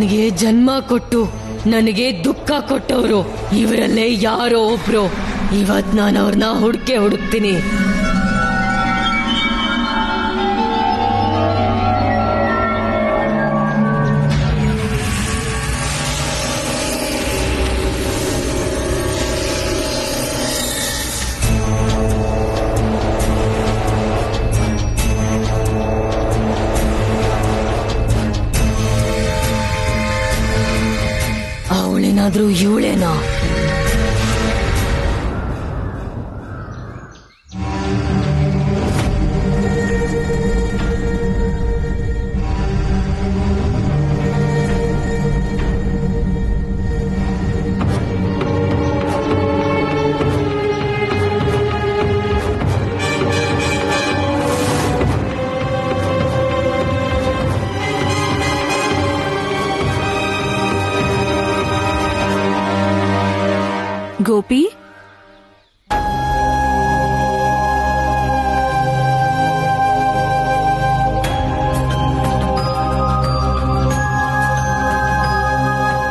ನನಗೆ ಜನ್ಮ ಕೊಟ್ಟು ನನಗೆ ದುಃಖ ಕೊಟ್ಟವರು ಇವರಲ್ಲೇ ಯಾರೋ ಒಬ್ರು. ಇವತ್ ನಾನು ಅವ್ರನ್ನ ಹುಡುಕ್ತೀನಿ. ಅವಳೇನಾದ್ರೂ ಇವಳೇನಾ? ಗೋಪಿ,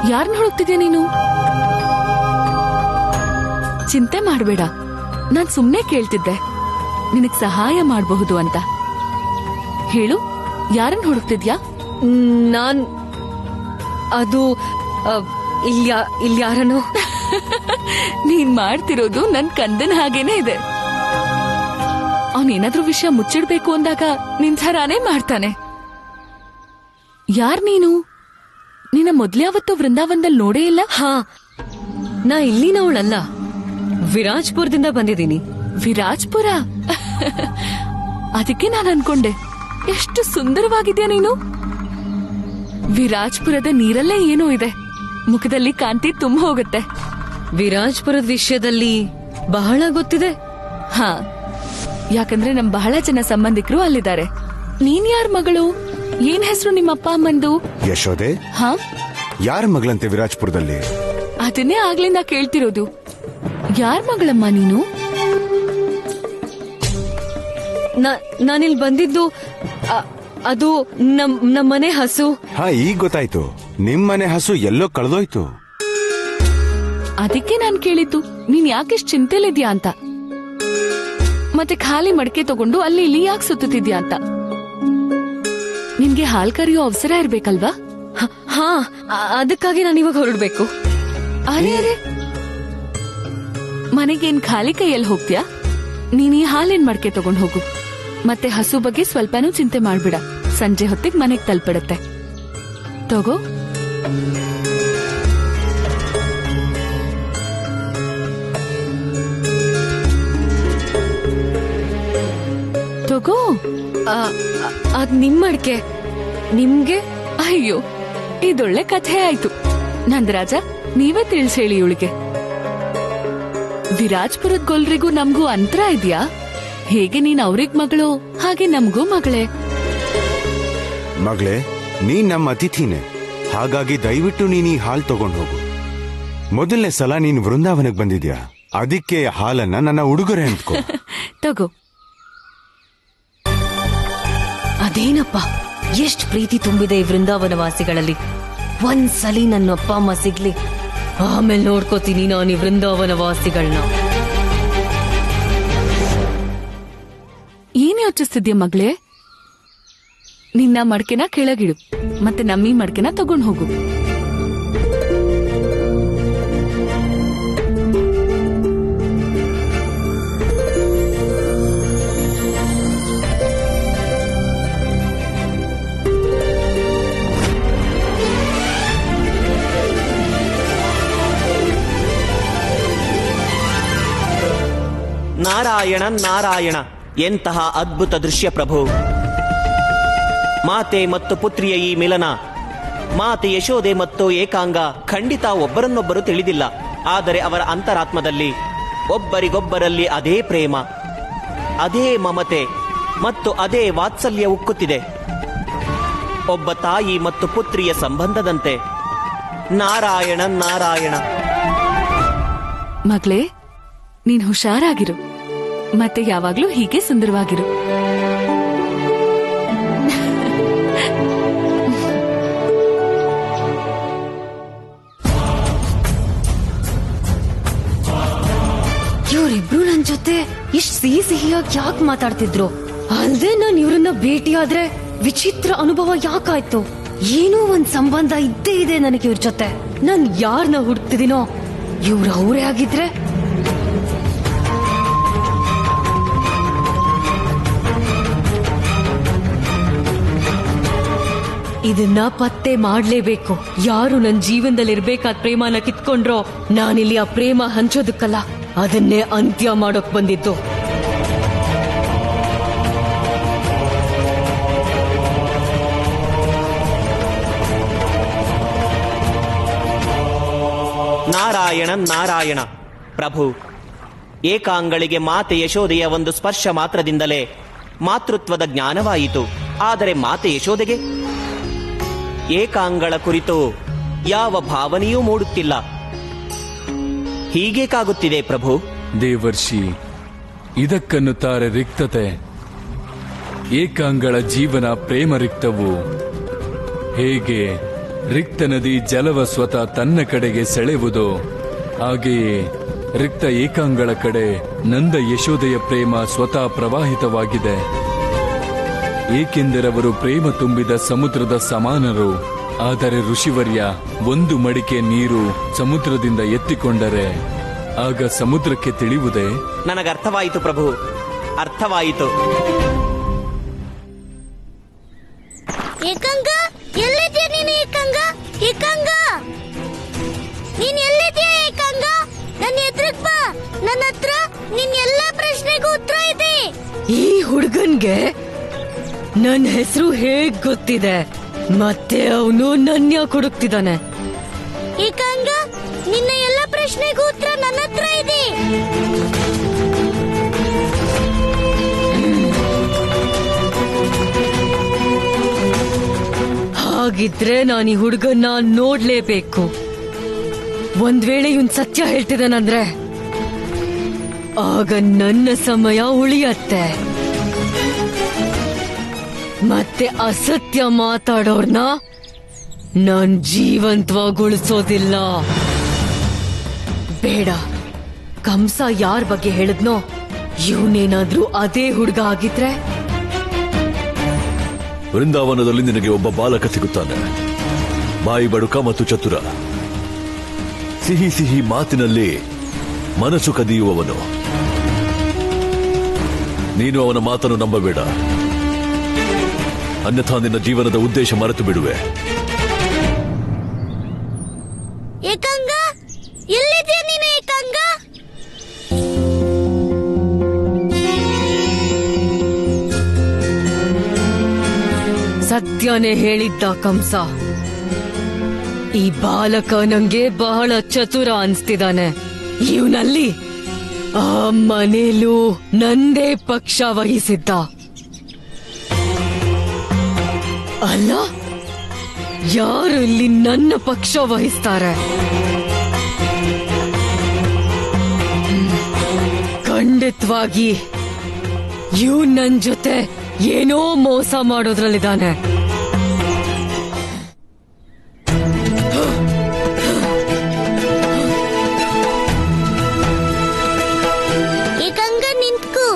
ಯಾರನ್ನ ಹುಡುಕ್ತಿದ್ಯಾ ನೀನು? ಚಿಂತೆ ಮಾಡ್ಬೇಡ, ನಾನ್ ಸುಮ್ನೆ ಕೇಳ್ತಿದ್ದೆ ನಿನಗ್ ಸಹಾಯ ಮಾಡಬಹುದು ಅಂತ. ಹೇಳು, ಯಾರನ್ನ ಹುಡುಕ್ತಿದ್ಯಾ? ನಾನ್ ಅದು ಇಲ್ಯಾರನೋ. ನೀನ್ ಮಾಡ್ತಿರೋದು ನನ್ ಕಂದನ್ ಹಾಗೇನೆ ಇದೆ. ಅವನೇನಾದ್ರೂ ವಿಷಯ ಮುಚ್ಚಿಡ್ಬೇಕು ಅಂದಾಗ ನಿನ್ ಥರಾನೇ ಮಾಡ್ತಾನೆ. ಯಾರ್ ನೀನು? ನಿನ್ನ ಮೊದ್ಲ್ಯಾವತ್ತೂ ವೃಂದಾವನದಲ್ಲಿ ನೋಡೇ ಇಲ್ಲ. ಹಾ, ನಾ ಇಲ್ಲಿನವಳಲ್ಲ, ವಿರಾಜ್ಪುರದಿಂದ ಬಂದಿದ್ದೀನಿ. ವಿರಾಜ್ಪುರ? ಅದಕ್ಕೆ ನಾನು ಅನ್ಕೊಂಡೆ ಎಷ್ಟು ಸುಂದರವಾಗಿದ್ಯಾ ನೀನು. ವಿರಾಜ್ಪುರದ ನೀರಲ್ಲೇ ಏನೋ ಇದೆ, ಮುಖದಲ್ಲಿ ಕಾಂತಿ ತುಂಬ ಹೋಗುತ್ತೆ. ವಿರಾಜ್ಪುರದ ವಿಷಯದಲ್ಲಿ ಬಹಳ ಗೊತ್ತಿದೆ. ಹಾ, ಯಾಕಂದ್ರೆ ನಮ್ ಬಹಳ ಜನ ಸಂಬಂಧಿಕರು ಅಲ್ಲಿದ್ದಾರೆ. ನೀನ್ ಯಾರ ಮಗಳು? ಏನ್ ಹೆಸರು ನಿಮ್ಮ ಅಪ್ಪ ಅಮ್ಮಂದು? ಯಶೋದೆ. ಹಾ, ಯಾರ ಮಗಳಂತೆ ವಿರಾಜ್ಪುರದಲ್ಲಿ? ಅದನ್ನೇ ಆಗ್ಲಿಂದ ಕೇಳ್ತಿರೋದು. ಯಾರ ಮಗಳಮ್ಮ ನೀನು? ನಾನಿಲ್ ಬಂದಿದ್ದು ಅದು ನಮ್ಮನೆ ಹಸು. ಹಾ, ಈಗ ಗೊತ್ತಾಯ್ತು. ನಿಮ್ಮನೆ ಹಸು ಎಲ್ಲೋ ಕಳೆದೋಯ್ತು. ಅದಕ್ಕೆ ನಾನ್ ಕೇಳಿದ್ದು ನೀನ್ ಯಾಕೆಷ್ಟು ಚಿಂತೆಲಿದ್ಯಾ ಅಂತ. ಮತ್ತೆ ಖಾಲಿ ಮಡಕೆ ತಗೊಂಡು ಅಲ್ಲಿ ಇಲ್ಲಿ ಯಾಕೆ ಸುತ್ತಿದ್ಯಾ ಅಂತ. ನಿನ್ಗೆ ಹಾಲ್ ಕರಿಯೋ ಅವಸರ ಇರ್ಬೇಕಲ್ವಾ? ಹಾ, ಅದಕ್ಕಾಗಿ ನಾನು ಇವಾಗ ಹೊರಡ್ಬೇಕು. ಅರೆ ಅರೆ, ಮನೆಗೇನ್ ಖಾಲಿ ಕೈಯಲ್ಲಿ ಹೋಗ್ತೀಯಾ? ನೀನ್ ಈ ಹಾಲಿನ ಮಡಕೆ ತಗೊಂಡ್ ಹೋಗು. ಮತ್ತೆ ಹಸು ಬಗ್ಗೆ ಸ್ವಲ್ಪನೂ ಚಿಂತೆ ಮಾಡ್ಬಿಡ. ಸಂಜೆ ಹೊತ್ತಿಗೆ ಮನೆಗ್ ತಲುಪಿಡುತ್ತೆ. ತಗೋ. ತಗೋ. ಅದ್ ನಿಮ್ ಅಡ್ಕೆ ನಿಮ್ಗೆ? ಅಯ್ಯೋ, ಇದೊಳ್ಳೆ ಕಥೆ ಆಯ್ತು. ನಂದರಾಜ, ನೀವೇ ತಿಳಿಸೇಳಿ ಇವಳಿಗೆ. ವಿರಾಜ್ಪುರದ ಗೊಲ್ರಿಗೂ ನಮ್ಗೂ ಅಂತರ ಇದ್ಯಾ? ಹೇಗೆ ನೀನ್ ಅವ್ರಿಗ್ ಮಗಳು, ಹಾಗೆ ನಮ್ಗೂ ಮಗಳೇ. ಮಗಳೇ, ನೀನ್ ನಮ್ಮ ಅತಿಥಿನೇ, ಹಾಗಾಗಿ ದಯವಿಟ್ಟು ನೀನ್ ಈ ಹಾಲ್ ತಗೊಂಡ್ ಹೋಗು. ಮೊದಲನೇ ಸಲ ನೀನ್ ವೃಂದಾವನಕ್ಕೆ ಬಂದಿದ್ಯಾ, ಅದಕ್ಕೆ ಹಾಲನ್ನ ನನ್ನ ಉಡುಗೊರೆ ಅಂದ್ಕೋ. ತಗೋ. ಅದೇನಪ್ಪ, ಎಷ್ಟ್ ಪ್ರೀತಿ ತುಂಬಿದೆ ಈ ವೃಂದಾವನ ವಾಸಿಗಳಲ್ಲಿ. ಒಂದ್ಸಲಿ ನನ್ನ ಅಪ್ಪ ಅಮ್ಮ ಸಿಗ್ಲಿ, ಆಮೇಲೆ ನೋಡ್ಕೋತೀನಿ ನಾನು ಈ ವೃಂದಾವನ ವಾಸಿಗಳನ್ನ. ಏನ್ ಯೋಚಿಸ್ತಿದ್ಯಾ ಮಗಳೇ? ನಿನ್ನ ಮಡ್ಕೆನ ಕೆಳಗಿಡು, ಮತ್ತೆ ನಮ್ಮಿ ಮಡ್ಕೆನ ತಗೊಂಡ್ ಹೋಗು. ನಾರಾಯಣ ನಾರಾಯಣ, ಎಂತಹ ಅದ್ಭುತ ದೃಶ್ಯ ಪ್ರಭು. ಮಾತೆ ಮತ್ತು ಪುತ್ರಿಯ ಈ ಮಿಲನ, ಮಾತೆ ಯಶೋದೆ ಮತ್ತು ಏಕಾಂಗ ಖಂಡಿತ ಒಬ್ಬರನ್ನೊಬ್ಬರು ತಿಳಿದಿಲ್ಲ. ಆದರೆ ಅವರ ಅಂತರಾತ್ಮದಲ್ಲಿ ಒಬ್ಬರಿಗೊಬ್ಬರಲ್ಲಿ ಅದೇ ಪ್ರೇಮ, ಅದೇ ಮಮತೆ ಮತ್ತು ಅದೇ ವಾತ್ಸಲ್ಯ ಉಕ್ಕುತ್ತಿದೆ. ಒಬ್ಬ ತಾಯಿ ಮತ್ತು ಪುತ್ರಿಯ ಸಂಬಂಧದಂತೆ. ನಾರಾಯಣ ನಾರಾಯಣ. ಮಗಳೇ, ನೀನ್ ಹುಷಾರಾಗಿರು, ಮತ್ತೆ ಯಾವಾಗ್ಲೂ ಹೀಗೆ ಸುಂದರವಾಗಿರು. ನನ್ ಜೊತೆ ಇಷ್ಟ್ ಸಿಹಿಯಾಗಿ ಯಾಕೆ ಮಾತಾಡ್ತಿದ್ರು? ಅಲ್ದೆ ನಾನ್ ಇವ್ರನ್ನ ಭೇಟಿಯಾದ್ರೆ ವಿಚಿತ್ರ ಅನುಭವ ಯಾಕಾಯ್ತು? ಏನೋ ಒಂದ್ ಸಂಬಂಧ ಇದ್ದೇ ಇದೆ ನನಗೆ ಇವ್ರ ಜೊತೆ. ನಾನ್ ಯಾರನ್ನ ಹುಡುಕ್ತಿದ್ದೀನೋ ಇವ್ರು ಅವರೇ ಆಗಿದ್ರೆ? ಇದನ್ನ ಪತ್ತೆ ಮಾಡ್ಲೇಬೇಕು. ಯಾರು ನನ್ ಜೀವನದಲ್ಲಿ ಇರ್ಬೇಕಾದ ಪ್ರೇಮನ ಕಿತ್ಕೊಂಡ್ರೋ, ನಾನಿಲ್ಲಿ ಆ ಪ್ರೇಮ ಹಂಚೋದಕ್ಕಲ್ಲ, ಅದನ್ನೇ ಅಂತ್ಯ ಮಾಡೋಕ್ ಬಂದಿದ್ದು. ನಾರಾಯಣ ನಾರಾಯಣ. ಪ್ರಭು, ಏಕಾಂಗಳಿಗೆ ಮಾತೆ ಯಶೋದೆಯ ಒಂದು ಸ್ಪರ್ಶ ಮಾತ್ರದಿಂದಲೇ ಮಾತೃತ್ವದ ಜ್ಞಾನವಾಯಿತು. ಆದರೆ ಮಾತೆ ಯಶೋದೆಗೆ ಏಕಾಂಗಳ ಕುರಿತು ಯಾವ ಭಾವನೆಯೂ ಮೂಡುತ್ತಿಲ್ಲ. ಹೀಗೇಕಾಗುತ್ತಿದೆ ಪ್ರಭು? ದೇವರ್ಷಿ, ಇದಕ್ಕನ್ನುತ್ತಾರೆ ರಿಕ್ತತೆ. ಏಕಾಂಗಳ ಜೀವನ ಪ್ರೇಮ ರಿಕ್ತವು. ಹೇಗೆ ರಿಕ್ತ ನದಿ ಜಲವ ಸ್ವತಃ ತನ್ನ ಕಡೆಗೆ ಸೆಳೆವುದೋ, ಹಾಗೆಯೇ ರಿಕ್ತ ಏಕಾಂಗಳ ಕಡೆ ನಂದ ಯಶೋದೆಯ ಪ್ರೇಮ ಸ್ವತಃ ಪ್ರವಾಹಿತವಾಗಿದೆ. ಏಕೆಂದರವರು ಪ್ರೇಮ ತುಂಬಿದ ಸಮುದ್ರದ ಸಮಾನರು. ಆದರೆ ಋಷಿವರ್ಯ, ಒಂದು ಮಡಿಕೆ ನೀರು ಸಮುದ್ರದಿಂದ ಎತ್ತಿಕೊಂಡರೆ ಆಗ ಸಮುದ್ರಕ್ಕೆ ತಿಳಿಯುವುದೇ? ನನಗರ್ಥವಾಯಿತು ಪ್ರಭು, ಅರ್ಥವಾಯಿತು. ಏಕಾಂಗ, ಎಲ್ಲಿದ್ಯಾ ನೀನು? ಏಕಾಂಗ, ಏಕಾಂಗ, ನೀನ್ ಎಲ್ಲಿದ್ಯಾ? ಏಕಾಂಗ, ನನ್ನ ಎದುರಿಗೆ ಬಾ. ನನ್ನ ಹತ್ರ ನಿನ್ ಎಲ್ಲ ಪ್ರಶ್ನೆಗೂ ಉತ್ತರ ಇದೆ. ಈ ಹುಡುಗನ್ಗೆ ನನ್ ಹೆಸರು ಹೇಗ್ ಗೊತ್ತಿದೆ? ಮತ್ತೆ ಅವನು ನನ್ನ ಯಾಕೆ ಹುಡುಕ್ತಿದ್ದಾನೆ? ಏಕಾಂಗ, ನಿನ್ನ ಎಲ್ಲ ಪ್ರಶ್ನೆಗೂ ಉತ್ತರ ನನ್ನ ಹತ್ರ ಇದೆ. ಹಾಗಿದ್ರೆ ನಾನು ಈ ಹುಡುಗನ್ನ ನೋಡ್ಲೇಬೇಕು. ಒಂದ್ ವೇಳೆ ಇವನ್ ಸತ್ಯ ಹೇಳ್ತಿದ್ದಾನಂದ್ರೆ ಆಗ ನನ್ನ ಸಮಯ ಉಳಿಯತ್ತೆ. ಮತ್ತೆ ಅಸತ್ಯ ಮಾತಾಡೋರ್ನ ನಾನ್ ಜೀವಂತವಾಗೊಳಿಸೋದಿಲ್ಲ. ಬೇಡ, ಕಂಸ ಯಾರ ಬಗ್ಗೆ ಹೇಳಿದ್ನೋ ಇವನೇನಾದ್ರೂ ಅದೇ ಹುಡುಗ ಆಗಿದ್ರೆ? ವೃಂದಾವನದಲ್ಲಿ ನಿನಗೆ ಒಬ್ಬ ಬಾಲಕ ಸಿಗುತ್ತಾನೆ. ಬಾಯಿ ಬಡುಕ ಮತ್ತು ಚತುರ, ಸಿಹಿ ಸಿಹಿ ಮಾತಿನಲ್ಲಿ ಮನಸ್ಸು ಕದಿಯುವವನು. ನೀನು ಅವನ ಮಾತನ್ನು ನಂಬಬೇಡ, ಅನ್ಯಥಾ ನಿನ್ನ ಜೀವನದ ಉದ್ದೇಶ ಮರೆತು ಬಿಡುವೆ. ಏಕಾಂಗ, ಎಲ್ಲಿದ್ಯಾ ನೀನು? ಏಕಾಂಗ, ಸತ್ಯನೇ ಹೇಳಿದ್ದ ಕಂಸ. ಈ ಬಾಲಕ ನಂಗೆ ಬಹಳ ಚತುರ ಅನ್ಸ್ತಿದ್ದಾನೆ. ಇವನಲ್ಲಿ ಆ ಮನೇಲೂ ನಂದೇ ಪಕ್ಷ ವಹಿಸಿದ್ದ ಅಲ್ಲ? ಯಾರು ಇಲ್ಲಿ ನನ್ನ ಪಕ್ಷ ವಹಿಸ್ತಾರೆ? ಖಂಡಿತವಾಗಿ ಇವ್ ನನ್ ಜೊತೆ ಏನೋ ಮೋಸ ಮಾಡೋದ್ರಲ್ಲಿದ್ದಾನೆ. ಏಕಾಂಗ, ನಿಂತ್ಕೋ.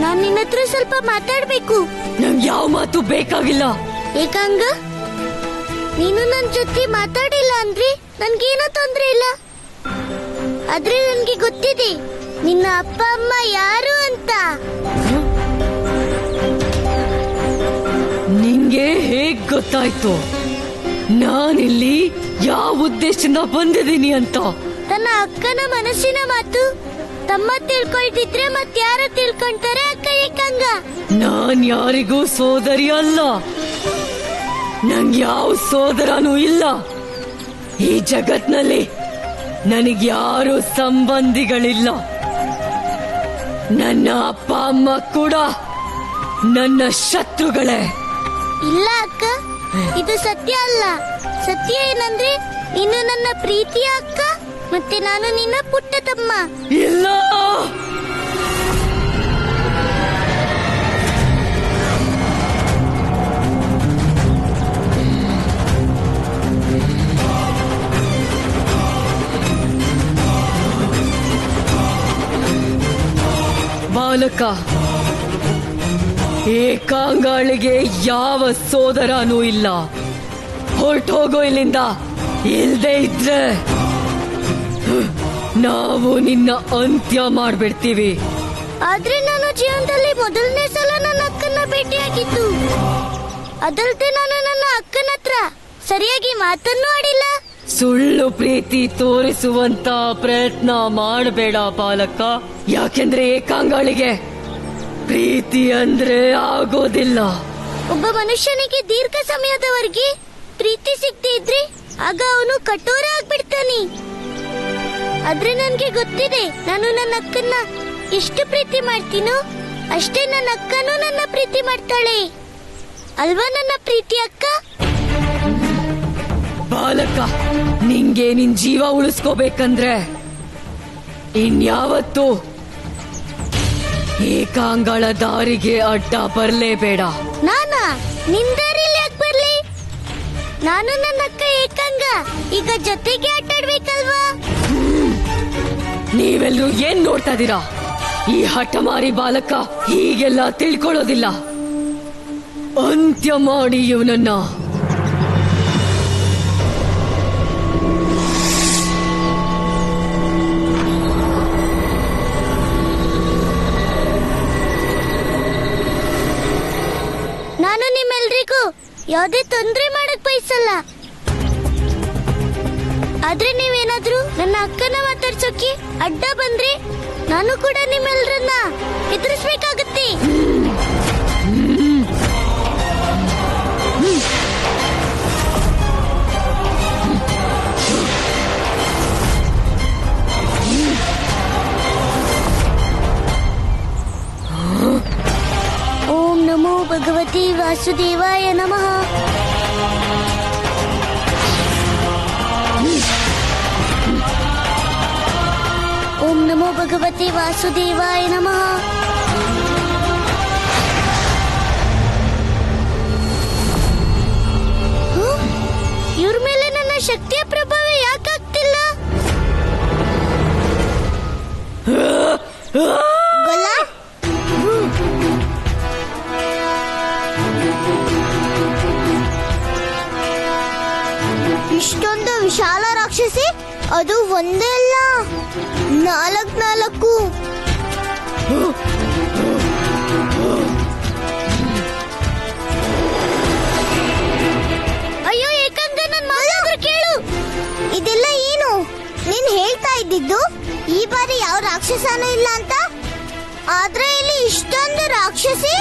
ನಾನ್ ನಿನ್ನ ಹತ್ರ ಸ್ವಲ್ಪ ಮಾತಾಡ್ಬೇಕು. ನಂಗೆ ಯಾವ ಮಾತು ಬೇಕಾಗಿಲ್ಲ. ಏಕಾಂಗ, ನೀನು ನನ್ ಜೊತೆ ಮಾತಾಡಿಲ್ಲ ಅಂದ್ರೆ ನನ್ಗೇನೋ ತೊಂದ್ರೆ ಇಲ್ಲ. ಆದ್ರೆ ನನ್ಗೆ ಗೊತ್ತಿದೆ ನಿನ್ನ ಅಪ್ಪ ಅಮ್ಮ ಯಾರು ಅಂತ. ನಿಂಗೆ ಹೇಗ್ ಗೊತ್ತಾಯ್ತು ನಾನಿಲ್ಲಿ ಯಾವ ಉದ್ದೇಶದಿಂದ ಬಂದಿದ್ದೀನಿ ಅಂತ? ತನ್ನ ಅಕ್ಕನ ಮನಸ್ಸಿನ ಮಾತು ತಮ್ಮ ತಿಳ್ಕೊಳ್ತಿದ್ರೆ ಮತ್ಯಾರು ತಿಳ್ಕೊಂತಾರೆ ಅಕ್ಕ ಏಕಾಂಗ? ನಾನ್ ಯಾರಿಗೂ ಸೋದರಿ ಅಲ್ಲ. ನಂಗೆ ಯಾವ ಸೋದರನೂ ಇಲ್ಲ. ಈ ಜಗತ್ನಲ್ಲಿ ನನಗ್ಯಾರು ಸಂಬಂಧಿಗಳಿಲ್ಲ. ನನ್ನ ಅಪ್ಪ ಅಮ್ಮ ಕೂಡ ನನ್ನ ಶತ್ರುಗಳೇ. ಇಲ್ಲ ಅಕ್ಕ, ಇದು ಸತ್ಯ ಅಲ್ಲ. ಸತ್ಯ ಏನಂದ್ರೆ ನೀನು ನನ್ನ ಪ್ರೀತಿಯ ಅಕ್ಕ, ಮತ್ತೆ ನಾನು ನಿನ್ನ ಪುಟ್ಟ ತಮ್ಮ. ಇಲ್ಲ, ಬಾಲಕ, ಏಕಾಂಗಾಳಿಗೆ ಯಾವ ಸೋದರನೂ ಇಲ್ಲ. ಹೊರಟೋಗೋ ಇಲ್ಲಿಂದ. ಇಲ್ದೇ ಇದ್ರೆ ನಾವು ನಿನ್ನ ಅಂತ್ಯ ಮಾಡ್ಬಿಡ್ತೀವಿ. ಆದ್ರೆ ನಾನು ಜೀವನದಲ್ಲಿ ಮೊದಲನೇ ಸಲ ನನ್ನ ಅಕ್ಕನ ಭೇಟಿಯಾಗಿದ್ದು. ಅದಲ್ದೆ ನಾನು ನನ್ನ ಅಕ್ಕನ ಹತ್ರ ಸರಿಯಾಗಿ ಮಾತನ್ನೂ ಆಡಿಲ್ಲ. ಸುಳ್ಳು ಪ್ರೀತಿ ತೋರಿಸುವಂತ ಪ್ರಯತ್ನ ಮಾಡಬೇಡ ಬಾಲಕ. ಯಾಕೆಂದ್ರೆ ಏಕಾಂಗಾಳಿಗೆ ಪ್ರೀತಿ ಅಂದ್ರೆ ಆಗೋದಿಲ್ಲ. ಒಬ್ಬ ಮನುಷ್ಯನಿಗೆ ದೀರ್ಘ ಸಮಯದವರೆಗೆ ಪ್ರೀತಿ ಸಿಗದೆ ಇದ್ರೆ ಆಗ ಅವನು ಕಠೋರ ಆಗ್ಬಿಡ್ತಾನೆ. ಆದ್ರೆ ನನ್ಗೆ ಗೊತ್ತಿದೆ, ನಾನು ನನ್ನ ಅಕ್ಕನ್ನ ಎಷ್ಟು ಪ್ರೀತಿ ಮಾಡ್ತೀನೋ ಅಷ್ಟೇ ನನ್ನ ಅಕ್ಕನೂ ನನ್ನ ಪ್ರೀತಿ ಮಾಡ್ತಾಳೆ. ಅಲ್ವಾ ನನ್ನ ಪ್ರೀತಿ ಅಕ್ಕ? ಬಾಲಕ, ನಿಂಗೆ ನಿನ್ ಜೀವ ಉಳಿಸ್ಕೋಬೇಕಂದ್ರೆ ಇನ್ಯಾವತ್ತು ಏಕಾಂಗಳ ದಾರಿಗೆ ಅಡ್ಡ ಬರ್ಲೇಬೇಡ. ನಾನಾ ನಿನ್ ದಾರಿಲಿ ಯಾಕೆ ಬರ್ಲಿ? ನಾನು ನನ್ನ ಅಕ್ಕ ಏಕಾಂಗ ಈಗ ಜೊತೆಗೆ ಆಟಾಡ್ಬೇಕಲ್ವಾ? ನೀವೆಲ್ಲರೂ ಏನ್ ನೋಡ್ತಾ ಇದೀರಾ? ಈ ಹಠಮಾರಿ ಬಾಲಕ ಹೀಗೆಲ್ಲ ತಿಳ್ಕೊಳ್ಳೋದಿಲ್ಲ. ಅಂತ್ಯ ಮಾಡಿ ಇವನನ್ನ. ನಾನು ನಿಮ್ಮೆಲ್ರಿಗೂ ಯಾವುದೇ ತೊಂದರೆ ಮಾಡಕ್ ಬಯಸಲ್ಲ. ಆದ್ರೆ ನೀವೇನಾದ್ರೂ ನನ್ನ ಅಕ್ಕನ ಮಾತಾಡ್ಸೋಕೆ ಅಡ್ಡ ಬಂದ್ರೆ ನಾನು ಕೂಡ ನಿಮ್ಮೆಲ್ರನ್ನ ಎದುರಿಸ್ಬೇಕಾಗತ್ತೆ. ಓಂ ನಮೋ ಭಗವತಿ ವಾಸುದೇವಾಯ ನಮಃ. ಓಂ ನಮೋ ಭಗವತಿ ವಾಸುದೇವಾಯ ನಮಃ. ಇವ್ರ ಮೇಲೆ ನನ್ನ ಶಕ್ತಿಯ ಪ್ರಭಾವ ಯಾಕಾಗ್ತಿಲ್ಲ? ಗೊಲ್ಲ? ಇಷ್ಟೊಂದು ವಿಶಾಲ ರಾಕ್ಷಸಿ, ಅದು ಒಂದೇ ಅಲ್ಲ, ನಾಲ್ಕು. ಅಯ್ಯೋ ಏಕಾಂಗ, ನನ್ ಮಾತಾದ್ರು ಕೇಳು. ಇದೆಲ್ಲ ಏನು ನೀನ್ ಹೇಳ್ತಾ ಇದ್ದಿದ್ದು? ಈ ಬಾರಿ ಯಾವ ರಾಕ್ಷಸನೂ ಇಲ್ಲ ಅಂತ, ಆದ್ರೆ ಇಲ್ಲಿ ಇಷ್ಟೊಂದು ರಾಕ್ಷಸಿ.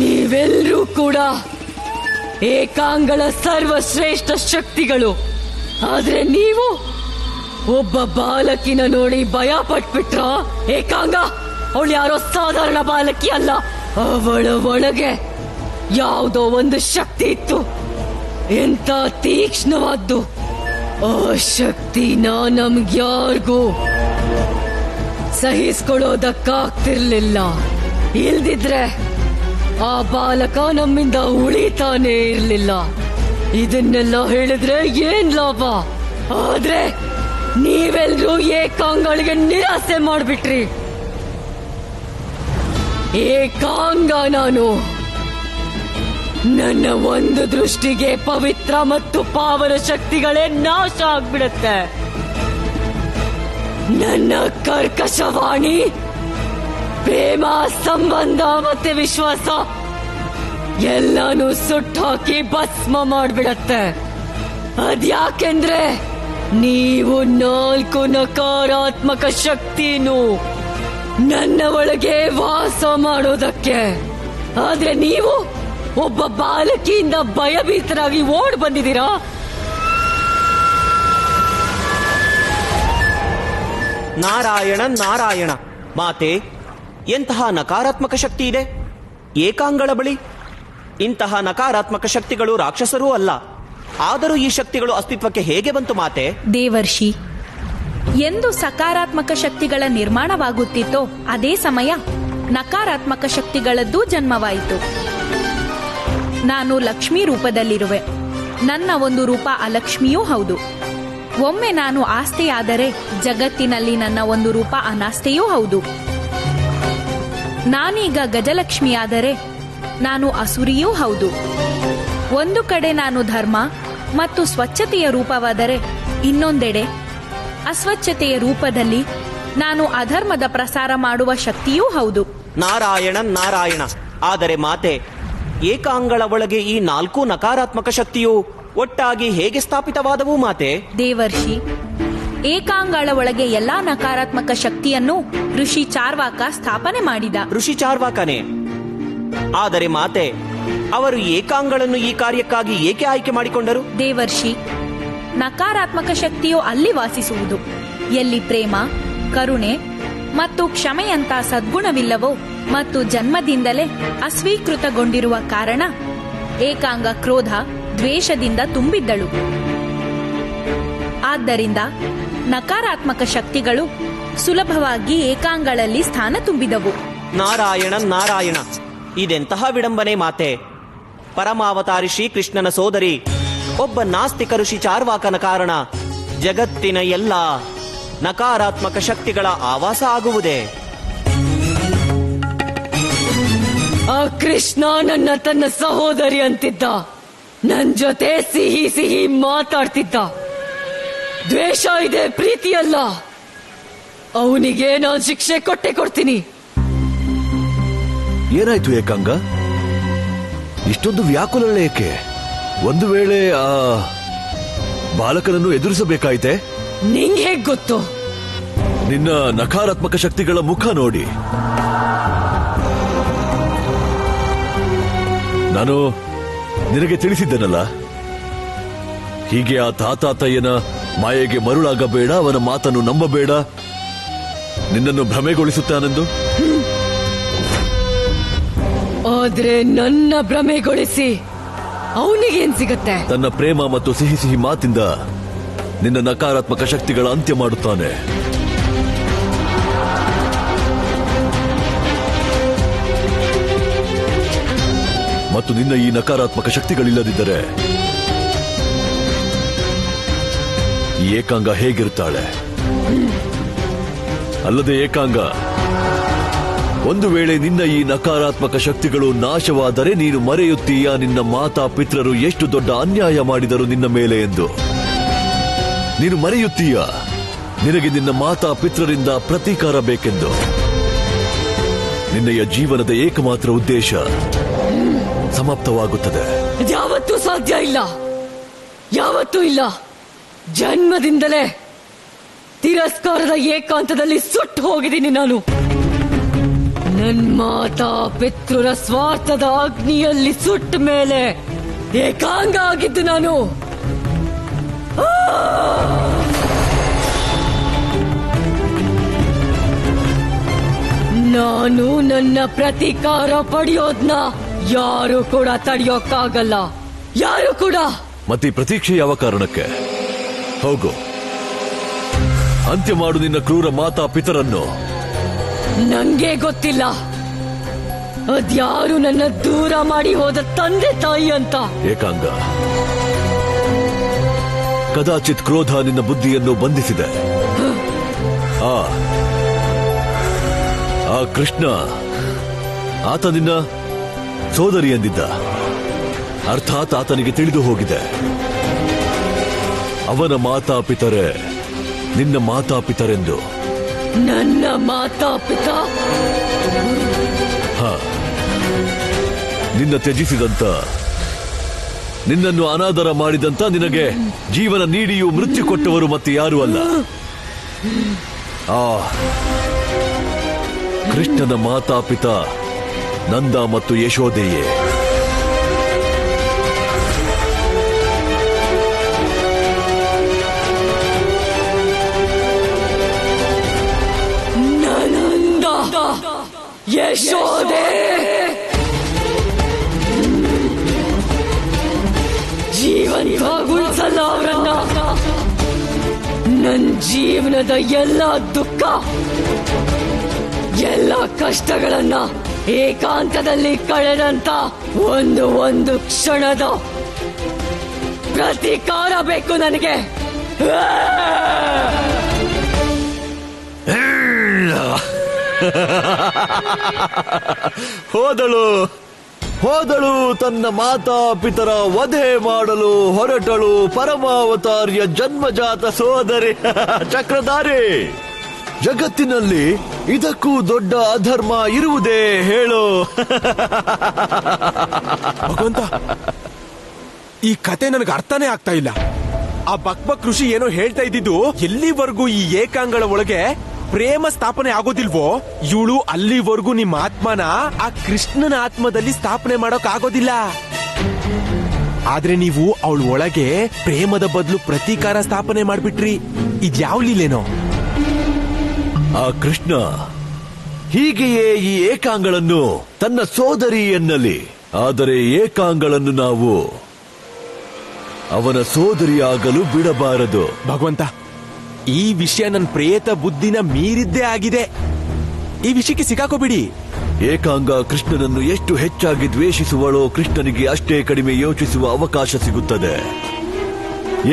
ನೀವೆಲ್ಲರೂ ಕೂಡ ಏಕಾಂಗಳ ಸರ್ವಶ್ರೇಷ್ಠ ಶಕ್ತಿಗಳು. ಆದ್ರೆ ನೀವು ಒಬ್ಬ ಬಾಲಕಿನ ನೋಡಿ ಭಯ ಪಟ್ಬಿಟ್ರ? ಏಕಾಂಗ ಅವಳು ಯಾರೋ ಸಾಧಾರಣ ಬಾಲಕಿ ಅಲ್ಲ. ಅವಳ ಒಳಗೆ ಯಾವುದೋ ಒಂದು ಶಕ್ತಿ ಇತ್ತು, ಎಂತ ತೀಕ್ಷ್ಣವಾದ್ದು. ಆ ಶಕ್ತಿನ ನಮ್ಗ್ಯಾರಿಗೂ ಸಹಿಸ್ಕೊಳ್ಳೋದಕ್ಕಾಗ್ತಿರ್ಲಿಲ್ಲ. ಇಲ್ದಿದ್ರೆ ಆ ಬಾಲಕ ನಮ್ಮಿಂದ ಉಳಿತಾನೇ ಇರ್ಲಿಲ್ಲ. ಇದನ್ನೆಲ್ಲ ಹೇಳಿದ್ರೆ ಏನ್ ಲಾಭ? ಆದ್ರೆ ನೀವೆಲ್ರೂ ಏಕಾಂಗಳಿಗೆ ನಿರಾಸೆ ಮಾಡ್ಬಿಟ್ರಿ. ಏಕಾಂಗ ನಾನು ನನ್ನ ಒಂದು ದೃಷ್ಟಿಗೆ ಪವಿತ್ರ ಮತ್ತು ಪಾವನ ಶಕ್ತಿಗಳೇ ನಾಶ ಆಗ್ಬಿಡತ್ತೆ. ನನ್ನ ಕರ್ಕಶವಾಣಿ, ಪ್ರೇಮ, ಸಂಬಂಧ ಮತ್ತೆ ವಿಶ್ವಾಸ ಎಲ್ಲಾನು ಸುಟ್ಟಾಕಿ ಭಸ್ಮ ಮಾಡ್ಬಿಡತ್ತೆ. ಅದ್ಯಾಕೆಂದ್ರೆ ನೀವು 4 ನಕಾರಾತ್ಮಕ ಶಕ್ತಿನು ನನ್ನ ಒಳಗೆ ವಾಸ ಮಾಡೋದಕ್ಕೆ. ಆದ್ರೆ ನೀವು ಒಬ್ಬ ಬಾಲಕಿಯಿಂದ ಭಯಭೀತರಾಗಿ ಓಡ್ ಬಂದಿದ್ದೀರಾ. ನಾರಾಯಣ ನಾರಾಯಣ. ಮಾತೆ, ಎಂತಹ ನಕಾರಾತ್ಮಕ ಶಕ್ತಿ ಇದೆ ಏಕಾಂಗಳ ಬಳಿ? ಇಂತಹ ನಕಾರಾತ್ಮಕ ಶಕ್ತಿಗಳು ರಾಕ್ಷಸರೂ ಅಲ್ಲ. ಆದರೂ ಈ ಶಕ್ತಿಗಳು ಅಸ್ತಿತ್ವಕ್ಕೆ ಹೇಗೆ ಬಂತು ಮಾತೆ? ದೇವರ್ಷಿ, ಎಂದು ಸಕಾರಾತ್ಮಕ ಶಕ್ತಿಗಳ ನಿರ್ಮಾಣವಾಗುತ್ತಿತ್ತೋ ಅದೇ ಸಮಯ ನಕಾರಾತ್ಮಕ ಶಕ್ತಿಗಳದ್ದು ಜನ್ಮವಾಯಿತು. ನಾನು ಲಕ್ಷ್ಮೀ ರೂಪದಲ್ಲಿರುವೆ. ನನ್ನ ಒಂದು ರೂಪ ಅಲಕ್ಷ್ಮಿಯೂ ಹೌದು. ಒಮ್ಮೆ ನಾನು ಆಸ್ತೆಯಾದರೆ ಜಗತ್ತಿನಲ್ಲಿ ನನ್ನ ಒಂದು ರೂಪ ಅನಾಸ್ತೆಯೂ ಹೌದು. ನಾನೀಗ ಗಜಲಕ್ಷ್ಮಿಯಾದರೆ ನಾನು ಅಸುರಿಯೂ ಹೌದು. ಒಂದು ಕಡೆ ನಾನು ಧರ್ಮ ಮತ್ತು ಸ್ವಚ್ಛತೆಯ ರೂಪವಾದರೆ ಇನ್ನೊಂದೆಡೆ ಅಸ್ವಚ್ಛತೆಯ ರೂಪದಲ್ಲಿ ನಾನು ಅಧರ್ಮದ ಪ್ರಸಾರ ಮಾಡುವ ಶಕ್ತಿಯೂ ಹೌದು. ನಾರಾಯಣ ನಾರಾಯಣ. ಆದರೆ ಮಾತೆ, ಏಕಾಂಗಳ ಒಳಗೆ ಈ 4 ನಕಾರಾತ್ಮಕ ಶಕ್ತಿಯು ಒಟ್ಟಾಗಿ ಹೇಗೆ ಸ್ಥಾಪಿತವಾದವು ಮಾತೆ? ದೇವರ್ಷಿ, ಏಕಾಂಗಳ ಒಳಗೆ ಎಲ್ಲಾ ನಕಾರಾತ್ಮಕ ಶಕ್ತಿಯನ್ನು ಋಷಿ ಚಾರ್ವಾಕ ಸ್ಥಾಪನೆ ಮಾಡಿದ. ಋಷಿ ಚಾರ್ವಾಕನೇ? ಆದರೆ ಮಾತೆ, ಅವರು ಏಕಾಂಗಳನ್ನು ಈ ಕಾರ್ಯಕ್ಕಾಗಿ ಏಕೆ ಆಯ್ಕೆ ಮಾಡಿಕೊಂಡರು? ದೇವರ್ಷಿ, ನಕಾರಾತ್ಮಕ ಶಕ್ತಿಯು ಅಲ್ಲಿ ವಾಸಿಸುವುದು. ಎಲ್ಲಿ ಪ್ರೇಮ, ಕರುಣೆ ಮತ್ತು ಕ್ಷಮೆಯಂತ ಸದ್ಗುಣವಿಲ್ಲವೋ ಮತ್ತು ಜನ್ಮದಿಂದಲೇ ಅಸ್ವೀಕೃತಗೊಂಡಿರುವ ಕಾರಣ ಏಕಾಂಗ ಕ್ರೋಧ, ದ್ವೇಷದಿಂದ ತುಂಬಿದ್ದಳು. ಆದ್ದರಿಂದ ನಕಾರಾತ್ಮಕ ಶಕ್ತಿಗಳು ಸುಲಭವಾಗಿ ಏಕಾಂಗಳಲ್ಲಿ ಸ್ಥಾನ ತುಂಬಿದವು. ನಾರಾಯಣ ನಾರಾಯಣ. ಇದೆಂತಹ ವಿಡಂಬನೆ ಮಾತೆ! ಪರಮಾವತಾರಿ ಶ್ರೀಕೃಷ್ಣನ ಸೋದರಿ ಒಬ್ಬ ನಾಸ್ತಿಕ ಋಷಿ ಚಾರ್ವಾಕನ ಕಾರಣ ಜಗತ್ತಿನ ಎಲ್ಲ ನಕಾರಾತ್ಮಕ ಶಕ್ತಿಗಳ ಆವಾಸ ಆಗುವುದೇ? ಆ ಕೃಷ್ಣ ನನ್ನ ತನ್ನ ಸಹೋದರಿ ಅಂತಿದ್ದ, ನನ್ ಜೊತೆ ಸಿಹಿ ಸಿಹಿ ಮಾತಾಡ್ತಿದ್ದ. ದ್ವೇಷ ಇದೆ, ಪ್ರೀತಿಯಲ್ಲ. ಅವನಿಗೆ ನಾನು ಶಿಕ್ಷೆ ಕೊಡ್ತೀನಿ. ಏನಾಯ್ತು ಏಕಾಂಗ? ಇಷ್ಟೊಂದು ವ್ಯಾಕುಲ ಏಕೆ? ಒಂದು ವೇಳೆ ಆ ಬಾಲಕನನ್ನು ಎದುರಿಸಬೇಕಾಯಿತೆ? ನಿಂಗೆ ಹೇಗ್ ಗೊತ್ತು? ನಿನ್ನ ನಕಾರಾತ್ಮಕ ಶಕ್ತಿಗಳ ಮುಖ ನೋಡಿ. ನಾನು ನಿನಗೆ ತಿಳಿಸಿದ್ದೆನಲ್ಲ, ಹೀಗೆ ಆ ತಾತಾತಯ್ಯನ ಮಾಯೆಗೆ ಮರುಳಾಗಬೇಡ, ಅವನ ಮಾತನ್ನು ನಂಬಬೇಡ, ನಿನ್ನನ್ನು ಭ್ರಮೆಗೊಳಿಸುತ್ತಾನೆಂದು. ಆದ್ರೆ ನನ್ನ ಭ್ರಮೆಗೊಳಿಸಿ ಅವನಿಗೇನ್ ಸಿಗತ್ತೆ? ತನ್ನ ಪ್ರೇಮ ಮತ್ತು ಸಿಹಿ ಸಿಹಿ ಮಾತಿಂದ ನಿನ್ನ ನಕಾರಾತ್ಮಕ ಶಕ್ತಿಗಳ ಅಂತ್ಯ ಮಾಡುತ್ತಾನೆ. ಮತ್ತು ನಿನ್ನ ಈ ನಕಾರಾತ್ಮಕ ಶಕ್ತಿಗಳಿಲ್ಲದಿದ್ದರೆ ಈ ಏಕಾಂಗ ಹೇಗಿರುತ್ತಾಳೆ? ಅಲ್ಲದೆ ಏಕಾಂಗ, ಒಂದು ವೇಳೆ ನಿನ್ನ ಈ ನಕಾರಾತ್ಮಕ ಶಕ್ತಿಗಳು ನಾಶವಾದರೆ ನೀನು ಮರೆಯುತ್ತೀಯ ನಿನ್ನ ಮಾತಾ ಪಿತೃರು ಎಷ್ಟು ದೊಡ್ಡ ಅನ್ಯಾಯ ಮಾಡಿದರು ನಿನ್ನ ಮೇಲೆ ಎಂದು. ನೀನು ಮರೆಯುತ್ತೀಯ ನಿನಗೆ ನಿನ್ನ ಮಾತಾ ಪಿತೃರಿಂದ ಪ್ರತೀಕಾರ ಬೇಕೆಂದು. ನಿನ್ನೆಯ ಜೀವನದ ಏಕಮಾತ್ರ ಉದ್ದೇಶ ಸಮಾಪ್ತವಾಗುತ್ತದೆ. ಯಾವತ್ತೂ ಸಾಧ್ಯ ಇಲ್ಲ, ಯಾವತ್ತೂ ಇಲ್ಲ. ಜನ್ಮದಿಂದಲೇ ತಿರಸ್ಕಾರದ ಏಕಾಂತದಲ್ಲಿ ಸುಟ್ಟು ಹೋಗಿದ್ದೀನಿ ನಾನು. ನನ್ ಮಾತಾ ಪಿತೃರ ಸ್ವಾರ್ಥದ ಅಗ್ನಿಯಲ್ಲಿ ಸುಟ್ಟ ಮೇಲೆ ಏಕಾಂಗ ಆಗಿದ್ದು ನಾನು. ನಾನು ನನ್ನ ಪ್ರತೀಕಾರ ಪಡೆಯೋದ್ನ ಯಾರು ಕೂಡ ತಡೆಯೋಕ್ಕಾಗಲ್ಲ, ಯಾರು ಕೂಡ. ಮತ್ತೆ ಈ ಪ್ರತೀಕ್ಷೆ ಯಾವ ಕಾರಣಕ್ಕೆ? ಹೋಗು, ಅಂತ್ಯ ಮಾಡು ನಿನ್ನ ಕ್ರೂರ ಮಾತಾ ಪಿತರನ್ನು. ನಂಗೆ ಗೊತ್ತಿಲ್ಲ ಅದ್ಯಾರು ನನ್ನ ದೂರ ಮಾಡಿ ಹೋದ ತಂದೆ ತಾಯಿ ಅಂತ. ಏಕಾಂಗ, ಕದಾಚಿತ್ ಕ್ರೋಧ ನಿನ್ನ ಬುದ್ಧಿಯನ್ನು ಬಂಧಿಸಿದೆ. ಆ ಕೃಷ್ಣ, ಆತ ನಿನ್ನ ಸೋದರಿ ಎಂದಿದ್ದ. ಅರ್ಥಾತ್ ಆತನಿಗೆ ತಿಳಿದು ಹೋಗಿದೆ ಅವನ ಮಾತಾಪಿತರೇ ನಿನ್ನ ಮಾತಾಪಿತರೆಂದು. ನನ್ನ ಮಾತಾಪಿತ? ನಿನ್ನ ತ್ಯಜಿಸಿದಂತ, ನಿನ್ನನ್ನು ಅನಾದರ ಮಾಡಿದಂತ, ನಿನಗೆ ಜೀವನ ನೀಡಿಯೂ ಮೃತ್ಯು ಕೊಟ್ಟವರು ಮತ್ತೆ ಯಾರೂ ಅಲ್ಲ, ಆ ಕೃಷ್ಣನ ಮಾತಾಪಿತ ನಂದ ಮತ್ತು ಯಶೋದೆಯೇ. ನಂದ, ಯಶೋದೆ, ಜೀವಂತ ಉಳಿಸಲ್ಲ ಅವರನ್ನ. ನನ್ನ ಜೀವನದ ಎಲ್ಲ ದುಃಖ, ಎಲ್ಲ ಕಷ್ಟಗಳನ್ನ ಏಕಾಂತದಲ್ಲಿ ಕಳೆದಂತ ಒಂದು ಕ್ಷಣದ ಪ್ರತೀಕಾರ ಬೇಕು ನನಗೆ. ಹೋದಳು ತನ್ನ ಮಾತಾ ಪಿತರ ವಧೆ ಮಾಡಲು ಹೊರಟಳು ಪರಮಾವತಾರ್ಯ ಜನ್ಮಜಾತ ಸೋದರಿ ಚಕ್ರಧಾರಿ. ಜಗತ್ತಿನಲ್ಲಿ ಇದಕ್ಕೂ ದೊಡ್ಡ ಅಧರ್ಮ ಇರುವುದೇ ಹೇಳು. ಭಗವಂತ, ಈ ಕತೆ ನನಗೆ ಅರ್ಥನೇ ಆಗ್ತಾ ಇಲ್ಲ. ಆ ಬಕ್ಬಕ್ ಋಷಿ ಏನೋ ಹೇಳ್ತಾ ಇದ್ದಿದ್ದು, ಎಲ್ಲಿವರೆಗೂ ಈ ಏಕಾಂಗಳ ಒಳಗೆ ಪ್ರೇಮ ಸ್ಥಾಪನೆ ಆಗೋದಿಲ್ವೋ ಇವಳು ಅಲ್ಲಿವರೆಗೂ ನಿಮ್ಮ ಆತ್ಮನ ಆ ಕೃಷ್ಣನ ಆತ್ಮದಲ್ಲಿ ಸ್ಥಾಪನೆ ಮಾಡೋಕ್ ಆಗೋದಿಲ್ಲ. ಆದ್ರೆ ನೀವು ಅವಳ ಒಳಗೆ ಪ್ರೇಮದ ಬದಲು ಪ್ರತೀಕಾರ ಸ್ಥಾಪನೆ ಮಾಡ್ಬಿಟ್ರಿ. ಇದ್ಯಾವ ಲೀಲೇನೋ? ಆ ಕೃಷ್ಣ ಹೀಗೆಯೇ ಈ ಏಕಾಂಗಳನ್ನು ತನ್ನ ಸೋದರಿ ಎನ್ನಲಿ, ಆದರೆ ಏಕಾಂಗಳನ್ನು ನಾವು ಅವನ ಸೋದರಿಯಾಗಲು ಬಿಡಬಾರದು. ಭಗವಂತ, ಈ ವಿಷಯ ನನ್ನ ಪ್ರೇತ ಬುದ್ಧಿನ ಮೀರಿದ್ದೇ ಆಗಿದೆ. ಈ ವಿಷಯಕ್ಕೆ ಸಿಕ್ಕಾಕೋಬಿಡಿ. ಏಕಾಂಗ ಕೃಷ್ಣನನ್ನು ಎಷ್ಟು ಹೆಚ್ಚಾಗಿ ದ್ವೇಷಿಸುವಳೋ ಕೃಷ್ಣನಿಗೆ ಅಷ್ಟೇ ಕಡಿಮೆ ಯೋಚಿಸುವ ಅವಕಾಶ ಸಿಗುತ್ತದೆ.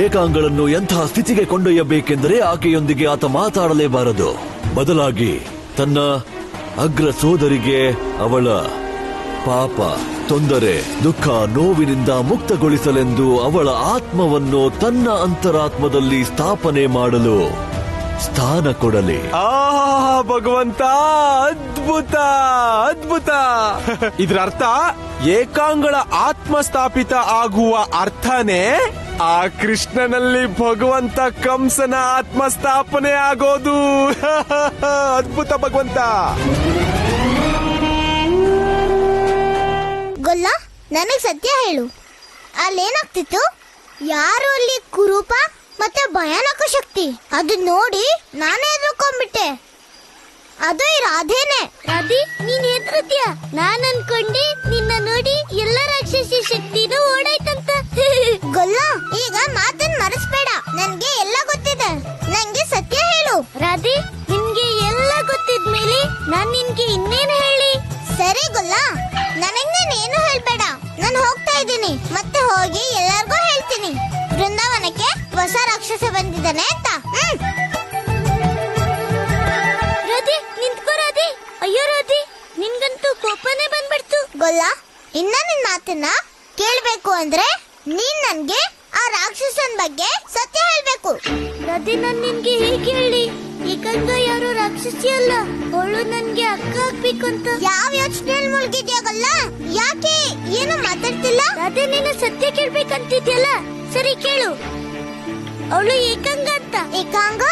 ಏಕಾಂಗಳನ್ನು ಎಂತಹ ಸ್ಥಿತಿಗೆ ಕೊಂಡೊಯ್ಯಬೇಕೆಂದರೆ ಆಕೆಯೊಂದಿಗೆ ಆತ ಮಾತಾಡಲೇಬಾರದು. ಬದಲಾಗಿ ತನ್ನ ಅಗ್ರ ಸೋದರಿಗೆ ಅವಳ ಪಾಪ, ತೊಂದರೆ, ದುಃಖ, ನೋವಿನಿಂದ ಮುಕ್ತಗೊಳಿಸಲೆಂದು ಅವಳ ಆತ್ಮವನ್ನು ತನ್ನ ಅಂತರಾತ್ಮದಲ್ಲಿ ಸ್ಥಾಪನೆ ಮಾಡಲು ಸ್ಥಾನ ಕೊಡಲಿ. ಭಗವಂತ, ಅದ್ಭುತ ಅದ್ಭುತ. ಇದ್ರ ಅರ್ಥ ಏಕಾಂಗಳ ಆತ್ಮ ಸ್ಥಾಪಿತ ಆಗುವ ಅರ್ಥನೇ ಆ ಕೃಷ್ಣನಲ್ಲಿ ಭಗವಂತ ಕಂಸನ ಆತ್ಮ ಸ್ಥಾಪನೆ ಆಗೋದು. ಅದ್ಭುತ ಭಗವಂತ. ಗೊಲ್ಲ, ನನಗ್ ಸತ್ಯ ಹೇಳು, ಅಲ್ಲೇನಾಗ್ತಿತ್ತು? ಯಾರು ಅಲ್ಲಿ ಕುರೂಪ ಮತ್ತೆ ಭಯಾನಕ ಶಕ್ತಿ? ಅದು ನೋಡಿ ನಾನೇ ಎದ್ರುಕೊಂಡ್ಬಿಟ್ಟೆ. ಅದು ಈ ರಾಧೇನೆ. ರಾಧಿ, ನೀನ್ ಎದ್ರತ್ಯ? ನಾನ್ ಅನ್ಕೊಂಡೆ ನಿನ್ನ ನೋಡಿ ಎಲ್ಲ ರಾಕ್ಷಸಿ ಶಕ್ತಿನೂ ಓಡಾಯ್ತಂತ. ಗೊಲ್ಲ, ಈಗ ಮಾತನ್ ಮರೆಸ್ಬೇಡ. ನನ್ಗೆ ಎಲ್ಲ ಗೊತ್ತಿದೆ. ನಂಗೆ ಸತ್ಯ ಹೇಳು. ರಾಧಿ, ನಿನ್ಗೆ ಎಲ್ಲ ಗೊತ್ತಿದ್ಮೇಲೆ ನಾನ್ ನಿನ್ಗೆ ಇನ್ನೇನು ಹೇಳಿ? ಸರಿ ಗೊಲ್ಲ, ನನಗ್ ಏನು ಹೇಳ್ಬೇಡ. ನಾನು ಹೋಗ್ತಾ ಇದ್ದೀನಿ. ಮತ್ತೆ ಹೋಗಿ ಎಲ್ಲರಿಗೂ ಹೇಳ್ತೀನಿ ಬೃಂದಾವನಕ್ಕೆ ಹೊಸ ರಾಕ್ಷಸ ಬಂದಿದ್ದಾನೆ ಅಂತ. ರಾಧಿ, ನಿಂತ್ಕೋ ರಾಧಿ. ಅಯ್ಯೋ ರಾಧಿ, ನಿನ್ಗಂತೂ ಕೋಪನೇ ಬಂದ್ಬಿಡ್ತು. ಗೊಲ್ಲ, ಇನ್ನ ನಿನ್ ಮಾತನ್ನ ಕೇಳ್ಬೇಕು ಅಂದ್ರೆ ನೀನ್ ನನ್ಗೆ ಆ ರಾಕ್ಷಸನ್ ಬಗ್ಗೆ ಸತ್ಯ ಹೇಳ್ಬೇಕು. ರಾಧಿ, ನಾನ್ ನಿನ್ಗೆ ಹೇಗೆ ಹೇಳಿ? ಏಕಾಂಗ ಯಾರು ರಾಕ್ಷಸಿ ಅಲ್ಲ, ಅವಳು ನನ್ಗೆ ಅಕ್ಕ ಆಗ್ಬೇಕು ಅಂತ. ಯಾವ ಯೋಚನೆಯಲ್ಲಿ ಮುಳುಗಿದ್ಯಾಗಲ್ಲ? ಯಾಕೆ ಏನು ಮಾತಾಡ್ತಿಲ್ಲ? ಅದೇ ನೀನು ಸತ್ಯ ಕೇಳ್ಬೇಕಂತಿದ್ಯಲ್ಲ, ಸರಿ ಕೇಳು. ಅವಳು ಏಕಾಂಗ ಅಂತ. ಏಕಾಂಗ?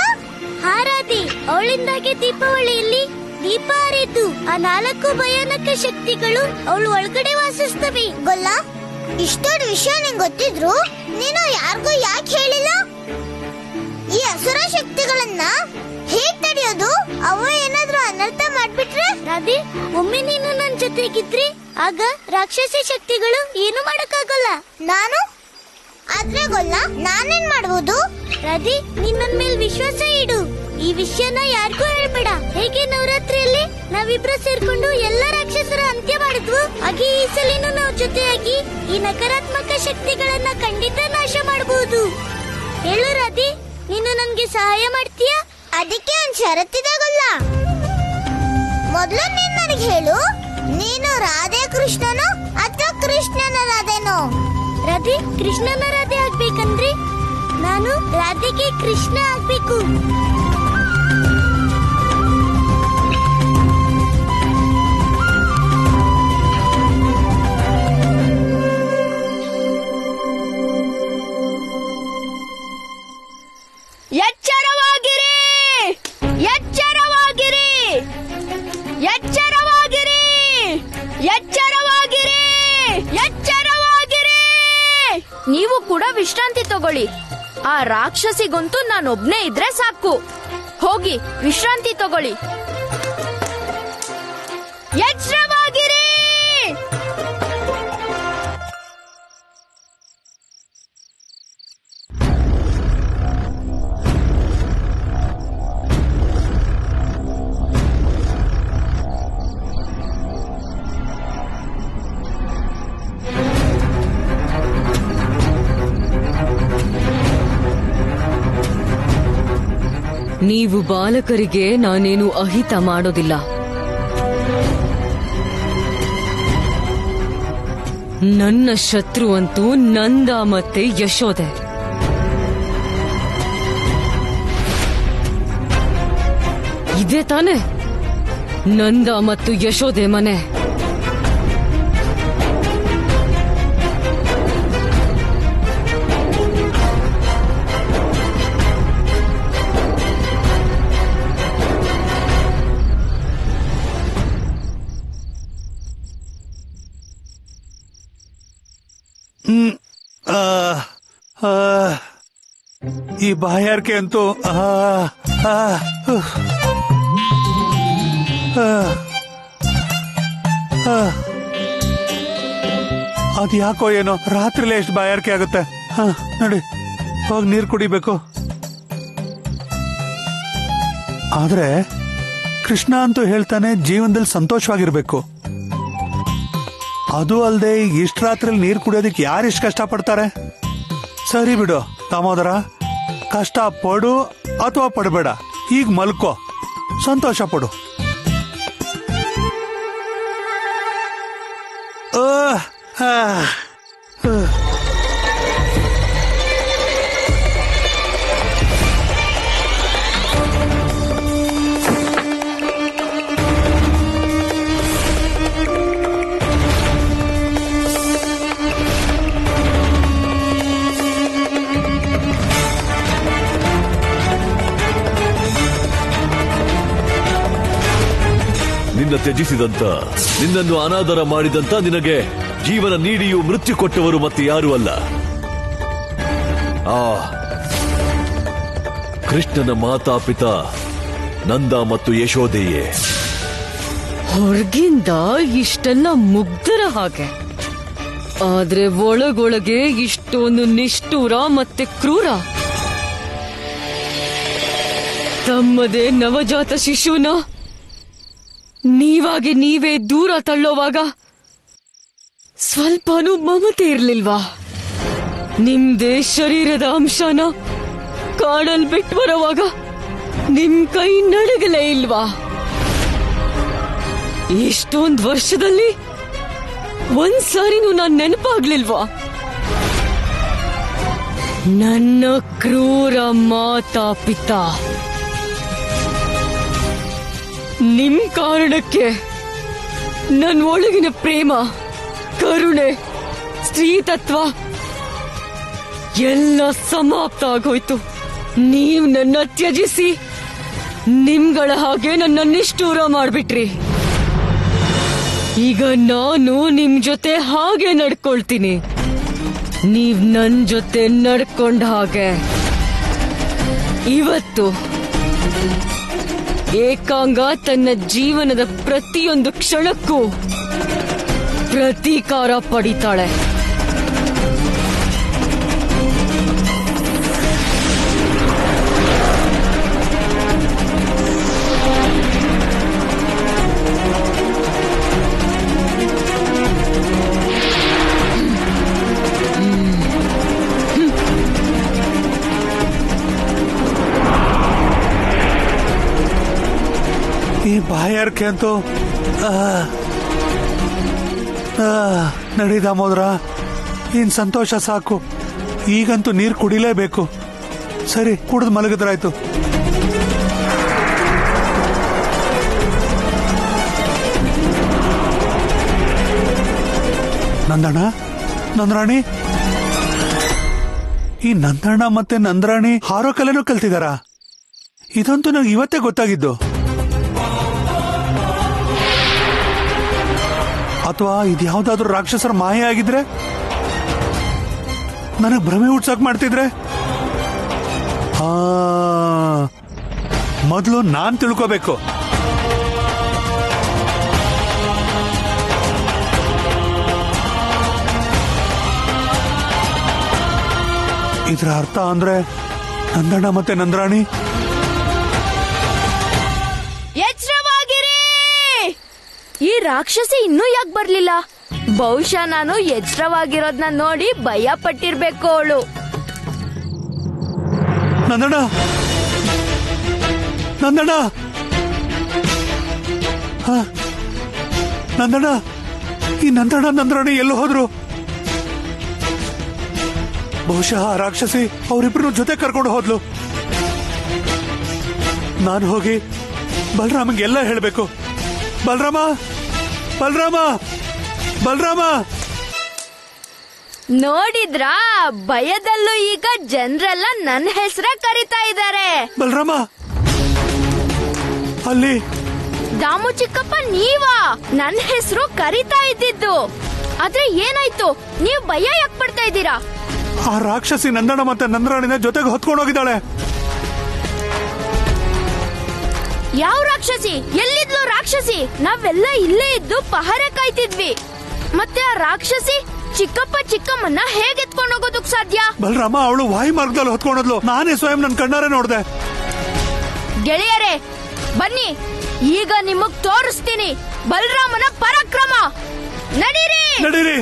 ಹಾ ರಾಧಿ, ಅವಳಿಂದಾಗೆ ದೀಪಾವಳಿಯಲ್ಲಿ ದೀಪ ಹರಿತು. ಆ 4 ಭಯಾನಕ ಶಕ್ತಿಗಳು ಅವಳು ಒಳಗಡೆ ವಾಸಿಸ್ತವೆ. ಗೊಲ್ಲ, ಇಷ್ಟೊಂದು ವಿಷಯ ನಿಂಗೆ ಗೊತ್ತಿದ್ರು ನೀನು ಯಾರಿಗೂ ಯಾಕೆ ಹೇಳಿಲ್ಲ? ಈ ಅಸುರ ಶಕ್ತಿಗಳನ್ನ ಹೇಗ್ ತಡೆಯೋದು? ಅವು ಏನಾದ್ರೂ ಅನರ್ಥ ಮಾಡ್ಬಿಟ್ರೆ? ರಾಧಿ, ಒಮ್ಮೆ ನೀನು ನನ್ ಜೊತೆಗಿದ್ರಿ ಆಗ ರಾಕ್ಷಸಿ ಶಕ್ತಿಗಳು ಏನು ಮಾಡಕ್ಕಾಗಲ್ಲ. ನಾನು ಆದ್ರೆ ಗೊಲ್ಲ, ನಾನೇನ್ ಮಾಡ್ಬೋದು? ರಾಧಿ, ನೀನ್ ನನ್ ಮೇಲ್ ವಿಶ್ವಾಸ ಇಡು. ಈ ವಿಷಯನ ಯಾರಿಗೂ ಹೇಳ್ಬೇಡ. ಹೇಗೆ ನವರಾತ್ರಿಯಲ್ಲಿ ನಾವಿಬ್ರು ಸೇರ್ಕೊಂಡು ಎಲ್ಲ ರಾಕ್ಷಸರ ಅಂತ್ಯ ಮಾಡಿದ್ವು, ಹಾಗೆ ಈ ಸಲಿನೂ ನಾವ್ ಜೊತೆಯಾಗಿ ಈ ನಕಾರಾತ್ಮಕ ಶಕ್ತಿಗಳನ್ನ ಖಂಡಿತ ನಾಶ ಮಾಡಬಹುದು. ಹೇಳು ರಾಧಿ, ನೀನು ನನ್ಗೆ ಸಹಾಯ ಮಾಡ್ತೀಯಾ? ಅದಕ್ಕೆ ಒಂದ್ ಷರತ್ತಿದಾಗಲ್ಲ. ಮೊದ್ಲು ನೀನ್ ನನಗೆ ಹೇಳು, ನೀನು ರಾಧೆ ಕೃಷ್ಣನೋ ಅಥವಾ ಕೃಷ್ಣನ ರಾಧೆನೋ? ರಾಧೆ ಕೃಷ್ಣನ ರಾಧೆ ಆಗ್ಬೇಕಂದ್ರೆ ನಾನು ರಾಧೆಗೆ ಕೃಷ್ಣ ಆಗ್ಬೇಕು. ಎಚ್ಚರವಾಗಿರಿ, ಎಚ್ಚರವಾಗಿರಿ, ಎಚ್ಚರವಾಗಿರಿ, ಎಚ್ಚರವಾಗಿರಿ, ಎಚ್ಚರವಾಗಿರಿ. ನೀವು ಕೂಡ ವಿಶ್ರಾಂತಿ ತಗೊಳ್ಳಿ. ಆ ರಾಕ್ಷಸಿಗಂತೂ ನಾನೊಬ್ನೇ ಇದ್ರೆ ಸಾಕು. ಹೋಗಿ ವಿಶ್ರಾಂತಿ ತಗೊಳ್ಳಿ. ಎಚ್ಚರವಾಗಿರಿ. ನೀವು ಬಾಲಕರಿಗೆ ನಾನೇನು ಅಹಿತ ಮಾಡೋದಿಲ್ಲ. ನನ್ನ ಶತ್ರು ಅಂತೂ ನಂದ ಮತ್ತೆ ಯಶೋದೆ. ಇದೇ ತಾನೆ ನಂದ ಮತ್ತು ಯಶೋದೆ ಮನೆ. ಈ ಬಾಯಾರಿಕೆ ಅಂತೂ ಅದ್ ಯಾಕೋ ಏನೋ ರಾತ್ರಿಲೇ ಎಷ್ಟು ಬಾಯಾರಿಕೆ ಆಗುತ್ತೆ. ನೋಡಿ ಹೋಗಿ ನೀರು ಕುಡಿಬೇಕು. ಆದ್ರೆ ಕೃಷ್ಣ ಅಂತೂ ಹೇಳ್ತಾನೆ ಜೀವನದಲ್ಲಿ ಸಂತೋಷವಾಗಿರ್ಬೇಕು. ಅದು ಅಲ್ಲದೆ ಈಗ ಇಷ್ಟ ರಾತ್ರಿಲಿ ನೀರು ಕುಡಿಯೋದಕ್ಕೆ ಯಾರಿಷ್ಟು ಕಷ್ಟಪಡ್ತಾರೆ? ಸರಿ ಬಿಡು ದಾಮೋದರ, ಕಷ್ಟ ಪಡು ಅಥವಾ ಪಡಬೇಡ, ಈಗ ಮಲ್ಕೋ, ಸಂತೋಷ ಪಡು. ನಿನ್ನ ತ್ಯಜಿಸಿದಂತ, ನಿನ್ನನ್ನು ಅನಾದರ ಮಾಡಿದಂತ ನಿನಗೆ ಜೀವನ ನೀಡಿಯೂ ಮೃತ್ಯು ಕೊಟ್ಟವರು ಮತ್ತೆ ಯಾರೂ ಅಲ್ಲ, ಆ ಕೃಷ್ಣನ ಮಾತಾಪಿತ ನಂದ ಮತ್ತು ಯಶೋದೆಯೇ. ಹೊರಗಿಂದ ಇಷ್ಟೆಲ್ಲ ಮುಗ್ಧರ ಹಾಗೆ, ಆದ್ರೆ ಒಳಗೊಳಗೆ ಇಷ್ಟೊಂದು ನಿಷ್ಠೂರ ಮತ್ತೆ ಕ್ರೂರ. ತಮ್ಮದೇ ನವಜಾತ ಶಿಶುನ ನೀವಾಗಿ ನೀವೇ ದೂರ ತಳ್ಳೋವಾಗ ಸ್ವಲ್ಪನೂ ಮಮತೆ ಇರ್ಲಿಲ್ವಾ? ನಿಮ್ದೇ ಶರೀರದ ಅಂಶನ ಕಾಡಲ್ ಬಿಟ್ಟು ಬರೋವಾಗ ನಿಮ್ ಕೈ ನಡಗಲೇ ಇಲ್ವಾ? ಎಷ್ಟೊಂದ್ ವರ್ಷದಲ್ಲಿ ಒಂದ್ಸಾರಿನೂ ನಾನ್ ನೆನಪಾಗ್ಲಿಲ್ವಾ? ನನ್ನ ಕ್ರೂರ ಮಾತಾ ಪಿತಾ, ನಿಮ್ ಕಾರಣಕ್ಕೆ ನನ್ನ ಒಳಗಿನ ಪ್ರೇಮ, ಕರುಣೆ, ಸ್ತ್ರೀತತ್ವ ಎಲ್ಲ ಸಮಾಪ್ತ ಆಗೋಯ್ತು. ನೀವು ನನ್ನ ತ್ಯಜಿಸಿ ನಿಮ್ಗಳ ಹಾಗೆ ನನ್ನ ನಿಷ್ಠೂರ ಮಾಡ್ಬಿಟ್ರಿ. ಈಗ ನಾನು ನಿಮ್ ಜೊತೆ ಹಾಗೆ ನಡ್ಕೊಳ್ತೀನಿ, ನೀವ್ ನನ್ ಜೊತೆ ನಡ್ಕೊಂಡ ಹಾಗೆ. ಇವತ್ತು ಏಕಾಂಗ ತನ್ನ ಜೀವನದ ಪ್ರತಿಯೊಂದು ಕ್ಷಣಕ್ಕೂ ಪ್ರತೀಕಾರ ಪಡಿತಾಳೆ. ಈ ಬಾಯಾರಿಕೆ ಅಂತೂ ನಡಿ ದಾಮೋದರ, ಇನ್ ಸಂತೋಷ ಸಾಕು. ಈಗಂತೂ ನೀರು ಕುಡಿಲೇಬೇಕು. ಸರಿ, ಕುಡಿದು ಮಲಗಿದ್ರಾಯ್ತು. ನಂದಣ್ಣ, ನಂದರಾಣಿ, ಈ ನಂದಣ್ಣ ಮತ್ತೆ ನಂದರಾಣಿ ಹಾರೋ ಕಲೆನೂ ಕಲ್ತಿದಾರ? ಇದಂತೂ ನಂಗೆ ಇವತ್ತೇ ಗೊತ್ತಾಗಿದ್ದು. ಅಥವಾ ಇದ್ಯಾವ್ದಾದ್ರೂ ರಾಕ್ಷಸರ ಮಾಯೆ ಆಗಿದ್ರೆ, ನನಗ್ ಭ್ರಮೆ ಹುಡ್ಸಕ್ ಮಾಡ್ತಿದ್ರೆ? ಮೊದಲು ನಾನ್ ತಿಳ್ಕೋಬೇಕು. ಇದ್ರ ಅರ್ಥ ಅಂದ್ರೆ ನಂದಣ್ಣ ಮತ್ತೆ ನಂದರಾಣಿ ಈ ರಾಕ್ಷಸಿ ಇನ್ನೂ ಯಾಕೆ ಬರ್ಲಿಲ್ಲ? ಬಹುಶಃ ನಾನು ಎಚ್ಚರವಾಗಿರೋದ್ನ ನೋಡಿ ಭಯ ಪಟ್ಟಿರ್ಬೇಕು ಅವಳು. ನಂದಣ್ಣ, ನಂದಣ್ಣ ನಂದಣ್ಣ, ಈ ನಂದರಾಣಿ ಎಲ್ಲೋ ಹೋದ್ರು? ಬಹುಶಃ ಆ ರಾಕ್ಷಸಿ ಅವರಿಬ್ರು ಜೊತೆ ಕರ್ಕೊಂಡು ಹೋದ್ಲು. ನಾನು ಹೋಗಿ ಬಲರಾಮಂಗೆ ಎಲ್ಲ ಹೇಳಬೇಕು. ಬಲರಾಮ, ಬಲರಾಮ, ಬಲರಾಮ! ನೋಡಿದ್ರಾ, ಭಯದಲ್ಲೂ ಈಗ ಜನರೆಲ್ಲ ನನ್ನ ಹೆಸರೇ ಕರೀತಾ ಇದ್ದಾರೆ. ಬಲರಾಮ, ಅಲ್ಲಿ ದಾಮು ಚಿಕ್ಕಪ್ಪ, ನೀವಾ ನನ್ನ ಹೆಸರು ಕರೀತಾ ಇದ್ದಿದ್ದು? ಆದ್ರೆ ಏನಾಯ್ತು? ನೀವು ಭಯ ಯಾಕೆ ಪಡ್ತಾ ಇದ್ದೀರಾ? ಆ ರಾಕ್ಷಸಿ ನಂದಣ್ಣ ಮತ್ತೆ ನಂದರಾಣಿನ ಜೊತೆಗೆ ಹೊತ್ಕೊಂಡು ಹೋಗಿದ್ದಾಳೆ. ಯಾವ ರಾಕ್ಷಸಿ? ಎಲ್ಲಿದ್ಲು ರಾಕ್ಷಸಿ? ನಾವೆಲ್ಲ ಇಲ್ಲೇ ಇದ್ದು ಪಹರೆ ಕಾಯ್ತಿದ್ವಿ. ಮತ್ತೆ ಆ ರಾಕ್ಷಸಿ ಚಿಕ್ಕಪ್ಪ ಚಿಕ್ಕಮ್ಮನ್ನ ಹೇಗೆ ಎತ್ಕೊಂಡು ಹೋಗೋದಕ್ ಸಾಧ್ಯ? ಬಲರಾಮ, ಅವಳು ವಾಯು ಮಾರ್ಗದಲ್ಲಿ ಹೊತ್ಕೊಂಡದ್ಲು. ನಾನೇ ಸ್ವಯಂ ನನ್ನ ಕಣ್ಣಾರೆ ನೋಡ್ದೆ. ಗೆಳೆಯರೇ, ಬನ್ನಿ, ಈಗ ನಿಮಗ್ ತೋರಿಸ್ತೀನಿ ಬಲರಾಮನ ಪರಾಕ್ರಮ. ನಡೀರಿ ನಡೀರಿ.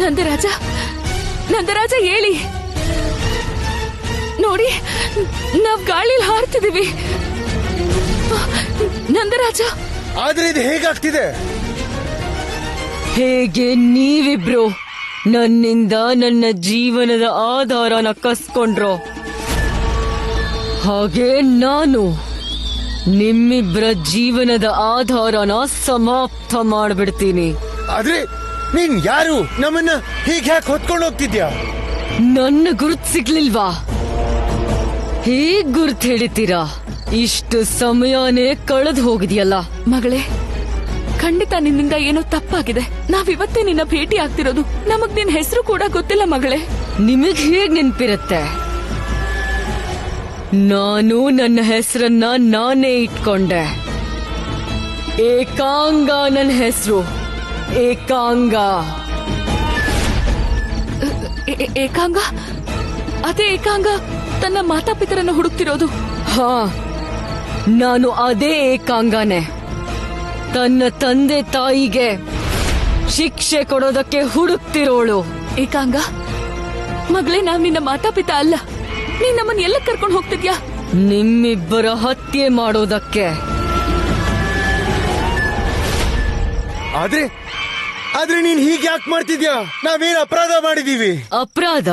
ನಂದರಾಜ, ನಂದರಾಜ ಹೇಳಿ. ನೋಡಿ, ನಾವ್ ಗಾಳಿಲಿ ಹಾರ್ತಿದೀವಿ. ನಂದರಾಜ, ಆದ್ರೆ ಇದು ಹೇಗಾಗ್ತಿದೆ? ಹೇಗೆ ನೀವಿಬ್ರು ನನ್ನಿಂದ ನನ್ನ ಜೀವನದ ಆಧಾರನ ಕಸ್ಕೊಂಡ್ರೋ, ಹಾಗೆ ನಾನು ನಿಮ್ಮಿಬ್ಬರ ಜೀವನದ ಆಧಾರನ ಸಮಾಪ್ತ ಮಾಡ್ಬಿಡ್ತೀನಿ. ಆದ್ರೆ ನೀನ್ ಯಾರು? ನಮ್ಮನ್ನ ಹೀಗೆ ಯಾಕೆ ಹೊತ್ಕೊಂಡು ಹೋಗ್ತಿದ್ಯಾ? ನನ್ನ ಗುರುತ್ ಸಿಗ್ಲಿಲ್ವಾ? ಹೇಗ್ ಗುರುತ್ ಹೇಳಿತೀರಾ? ಇಷ್ಟು ಸಮಯನೇ ಕಳೆದು ಹೋಗಿದೆಯಲ್ಲ. ಮಗಳೇ, ಖಂಡಿತ ನಿನ್ನಿಂದ ಏನೋ ತಪ್ಪಾಗಿದೆ. ನಾವಿವತ್ತೇ ನಿನ್ನ ಭೇಟಿ ಆಗ್ತಿರೋದು. ನಮಗ್ ನಿನ್ ಹೆಸರು ಕೂಡ ಗೊತ್ತಿಲ್ಲ ಮಗಳೇ. ನಿಮಗ್ ಹೇಗ್ ನೆನ್ಪಿರತ್ತೆ? ನಾನು ನನ್ನ ಹೆಸರನ್ನ ನಾನೇ ಇಟ್ಕೊಂಡೆ. ಏಕಾಂಗ ನನ್ನ ಹೆಸರು. ಏಕಾಂಗ. ಏಕಾಂಗ? ಅದೇ ಏಕಾಂಗ ತನ್ನ ಮಾತಾಪಿತರನ್ನ ಹುಡುಕ್ತಿರೋದು? ಹಾ, ನಾನು ಅದೇ ಏಕಾಂಗನೇ. ತನ್ನ ತಂದೆ ತಾಯಿಗೆ ಶಿಕ್ಷೆ ಕೊಡೋದಕ್ಕೆ ಹುಡುಕ್ತಿರೋಳು. ಏಕಾಂಗ ಮಗಳೇ, ನಾವ್ ನಿನ್ನ ಮಾತಾಪಿತ ಅಲ್ಲ. ನೀನ್ ನಮ್ಮನ್ನ ಎಲ್ಲ ಕರ್ಕೊಂಡು ಹೋಗ್ತಿದ್ಯಾ? ನಿಮ್ಮಿಬ್ಬರ ಹತ್ಯೆ ಮಾಡೋದಕ್ಕೆ. ಆದ್ರೆ ನೀನ್ ಹೀಗೆ ಯಾಕೆ ಮಾಡ್ತಿದ್ಯಾ? ನಾವೇನ್ ಅಪರಾಧ ಮಾಡಿದೀವಿ? ಅಪರಾಧ?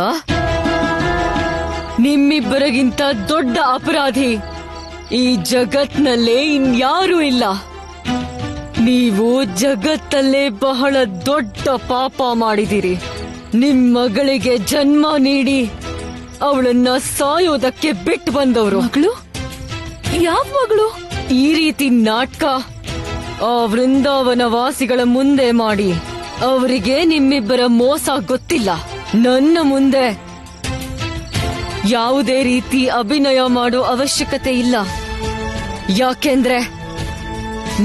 ನಿಮ್ಮಿಬ್ಬರಿಗಿಂತ ದೊಡ್ಡ ಅಪರಾಧಿ ಈ ಜಗತ್ನಲ್ಲೇ ಇನ್ಯಾರೂ ಇಲ್ಲ. ನೀವು ಜಗತ್ತಲ್ಲೇ ಬಹಳ ದೊಡ್ಡ ಪಾಪ ಮಾಡಿದಿರಿ. ನಿಮ್ ಮಗಳಿಗೆ ಜನ್ಮ ನೀಡಿ ಅವಳನ್ನ ಸಾಯೋದಕ್ಕೆ ಬಿಟ್ಟು ಬಂದವರು. ಮಗಳು? ಯಾವ ಮಗಳು? ಈ ರೀತಿ ನಾಟಕ ಆ ವೃಂದಾವನ ವಾಸಿಗಳ ಮುಂದೆ ಮಾಡಿ ಅವರಿಗೆ ನಿಮ್ಮಿಬ್ಬರ ಮೋಸ ಗೊತ್ತಿಲ್ಲ. ನನ್ನ ಮುಂದೆ ಯಾವುದೇ ರೀತಿ ಅಭಿನಯ ಮಾಡೋ ಅವಶ್ಯಕತೆ ಇಲ್ಲ. ಯಾಕೆಂದ್ರೆ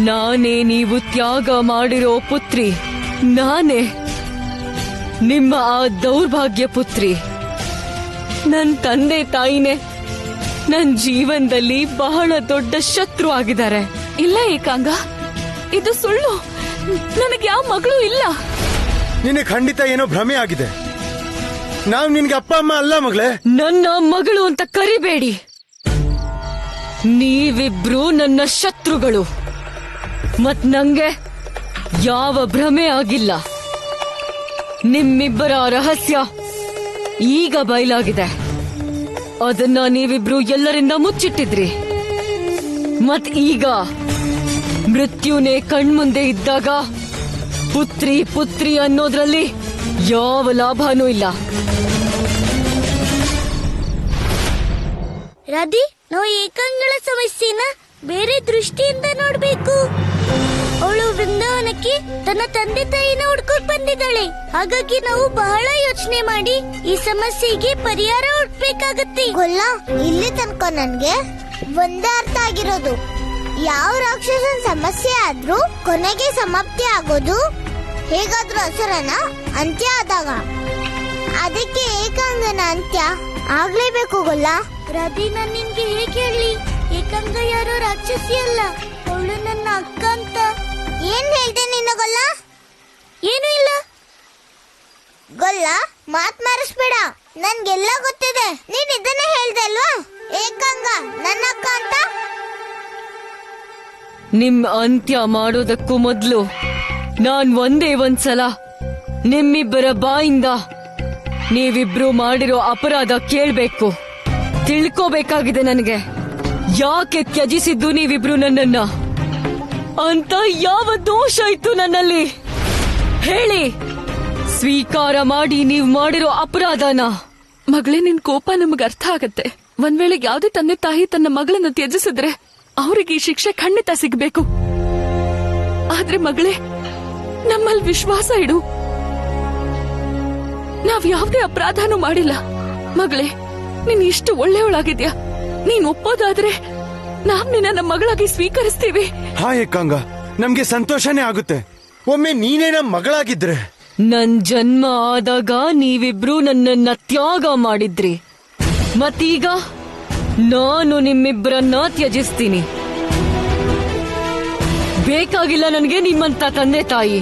ನಾನೇ ನೀವು ತ್ಯಾಗ ಮಾಡಿರೋ ಪುತ್ರಿ. ನಾನೇ ನಿಮ್ಮ ಆ ದೌರ್ಭಾಗ್ಯ ಪುತ್ರಿ. ನನ್ ತಂದೆ ತಾಯಿನೇ ನನ್ ಜೀವನದಲ್ಲಿ ಬಹಳ ದೊಡ್ಡ ಶತ್ರು ಆಗಿದ್ದಾರೆ. ಇಲ್ಲ ಏಕಾಂಗ, ಇದು ಸುಳ್ಳು. ನನಗೆ ಯಾವ ಮಗಳು ಇಲ್ಲ. ನಿನಗೆ ಖಂಡಿತ ಏನೋ ಭ್ರಮೆ ಆಗಿದೆ. ನಾವ್ ನಿನ್ಗೆ ಅಪ್ಪ ಅಮ್ಮ ಅಲ್ಲ ಮಗಳೇ. ನನ್ನ ಮಗಳು ಅಂತ ಕರಿಬೇಡಿ. ನೀವಿಬ್ರು ನನ್ನ ಶತ್ರುಗಳು. ಮತ್ ನಂಗೆ ಯಾವ ಭ್ರಮೆ ಆಗಿಲ್ಲ. ನಿಮ್ಮಿಬ್ಬರ ರಹಸ್ಯ ಈಗ ಬಯಲಾಗಿದೆ. ಅದನ್ನ ನೀವಿಬ್ರು ಎಲ್ಲರಿಂದ ಮುಚ್ಚಿಟ್ಟಿದ್ರಿ. ಮತ್ ಈಗ ಮೃತ್ಯುನೇ ಕಣ್ಮುಂದೆ ಇದ್ದಾಗ ಪುತ್ರಿ ಪುತ್ರಿ ಅನ್ನೋದ್ರಲ್ಲಿ ಯಾವ ಲಾಭನೂ ಇಲ್ಲ. ರಾಧಿ, ನಾವು ಏಕಾಂಗಳ ಸಮಸ್ಯೆನ ಬೇರೆ ದೃಷ್ಟಿಯಿಂದ ನೋಡ್ಬೇಕು. ಅವಳು ವೃಂದಾವನಕ್ಕೆ ತನ್ನ ತಂದೆ ತಾಯಿನ ಹುಡ್ಕೊಂಡು ಬಂದಿದ್ದಾಳೆ. ಹಾಗಾಗಿ ನಾವು ಬಹಳ ಯೋಚನೆ ಮಾಡಿ ಈ ಸಮಸ್ಯೆಗೆ ಪರಿಹಾರ ಹುಡ್ಬೇಕಾಗತ್ತೆ. ಗೊಲ್ಲ, ಇಲ್ಲಿ ತನಕ ನನ್ಗೆ ಒಂದೇ ಅರ್ಥ ಆಗಿರೋದು, ಯಾವ ರಾಕ್ಷಸನ ಸಮಸ್ಯೆ ಆದ್ರೂ ಕೊನೆಗೆ ಸಮಾಪ್ತಿ ಆಗೋದು ಹೇಗಾದ್ರೂ ಅಸುರನ ಅಂತ್ಯ ಆದಾಗ. ಅದಕ್ಕೆ ಏಕಾಂಗನ ಅಂತ್ಯ ಆಗ್ಲೇಬೇಕು. ಗೊಲ್ಲ ರಾಧಿ, ನಾನ್ ನಿನ್ಗೆ ಹೇಗೆ ಹೇಳಿ? ಏಕಾಂಗ ಯಾರೋ ರಾಕ್ಷಸಿ ಅಲ್ಲ. ಅವಳು ನನ್ನ ಅಕ್ಕ ಅಂತ. ಏನ್ ಹೇಳ್ದೆ ನಿನ್ನ ಗೊಲ್ಲ? ಏನು ಇಲ್ಲ. ಗೊಲ್ಲ, ಮಾತ್ ಮಾರಿಸ್ಬೇಡ. ನನ್ಗೆಲ್ಲ ಗೊತ್ತಿದೆ. ನೀನ್ ಇದನ್ನ ಹೇಳ್ದೆ ಅಲ್ವಾ, ಏಕಾಂಗ ನನ್ನ ಅಕ್ಕ ಅಂತ. ನಿಮ್ ಅಂತ್ಯ ಮಾಡೋದಕ್ಕೂ ಮೊದ್ಲು ನಾನ್ ಒಂದ್ಸಲ ನಿಮ್ಮಿಬ್ಬರ ಬಾಯಿಂದ ನೀವಿಬ್ರು ಮಾಡಿರೋ ಅಪರಾಧ ಕೇಳ್ಬೇಕು. ತಿಳ್ಕೋಬೇಕಾಗಿದೆ ನನಗೆ. ಯಾಕೆ ತ್ಯಜಿಸಿದ್ದು ನೀವಿಬ್ರು ನನ್ನನ್ನ ಅಂತ? ಯಾವ ದೋಷ ಇತ್ತು ನನ್ನಲ್ಲಿ ಹೇಳಿ. ಸ್ವೀಕಾರ ಮಾಡಿ ನೀವ್ ಮಾಡಿರೋ ಅಪರಾಧನ. ಮಗಳೇ, ನಿನ್ ಕೋಪ ನಮಗ್ ಅರ್ಥ ಆಗತ್ತೆ. ಒಂದ್ ವೇಳೆ ಯಾವ್ದೇ ತಂದೆ ತಾಯಿ ತನ್ನ ಮಗಳನ್ನ ತ್ಯಜಿಸಿದ್ರೆ ಅವರಿಗೆ ಈ ಶಿಕ್ಷೆ ಖಂಡಿತ ಸಿಗ್ಬೇಕು. ಆದ್ರೆ ಮಗಳೇ, ನಮ್ಮಲ್ಲಿ ವಿಶ್ವಾಸ ಇಡು. ನಾವ್ ಯಾವ್ದೇ ಅಪರಾಧನೂ ಮಾಡಿಲ್ಲ. ಮಗಳೇ, ನೀನ್ ಇಷ್ಟು ಒಳ್ಳೆಯವಳಾಗಿದ್ಯಾ. ನೀನ್ ಒಪ್ಪೋದಾದ್ರೆ ನಾವ್ ನಿನ್ನ ನಮ್ಮ ಮಗಳಾಗಿ ಸ್ವೀಕರಿಸ್ತೀವಿ. ಹಾ ಏಕಾಂಗ, ನಮ್ಗೆ ಸಂತೋಷನೇ ಆಗುತ್ತೆ. ಒಮ್ಮೆ ನೀನೇ ನಮ್ಮ ಮಗಳಾಗಿದ್ರೆ. ನನ್ ಜನ್ಮ ಆದಾಗ ನೀವಿಬ್ರು ನನ್ನನ್ನ ತ್ಯಾಗ ಮಾಡಿದ್ರಿ. ಮತ್ತೀಗ ನಾನು ನಿಮ್ಮಿಬ್ಬರನ್ನ ತ್ಯಜಿಸ್ತೀನಿ. ಬೇಕಾಗಿಲ್ಲ ನನಗೆ ನಿಮ್ಮಂತ ತಂದೆ ತಾಯಿ.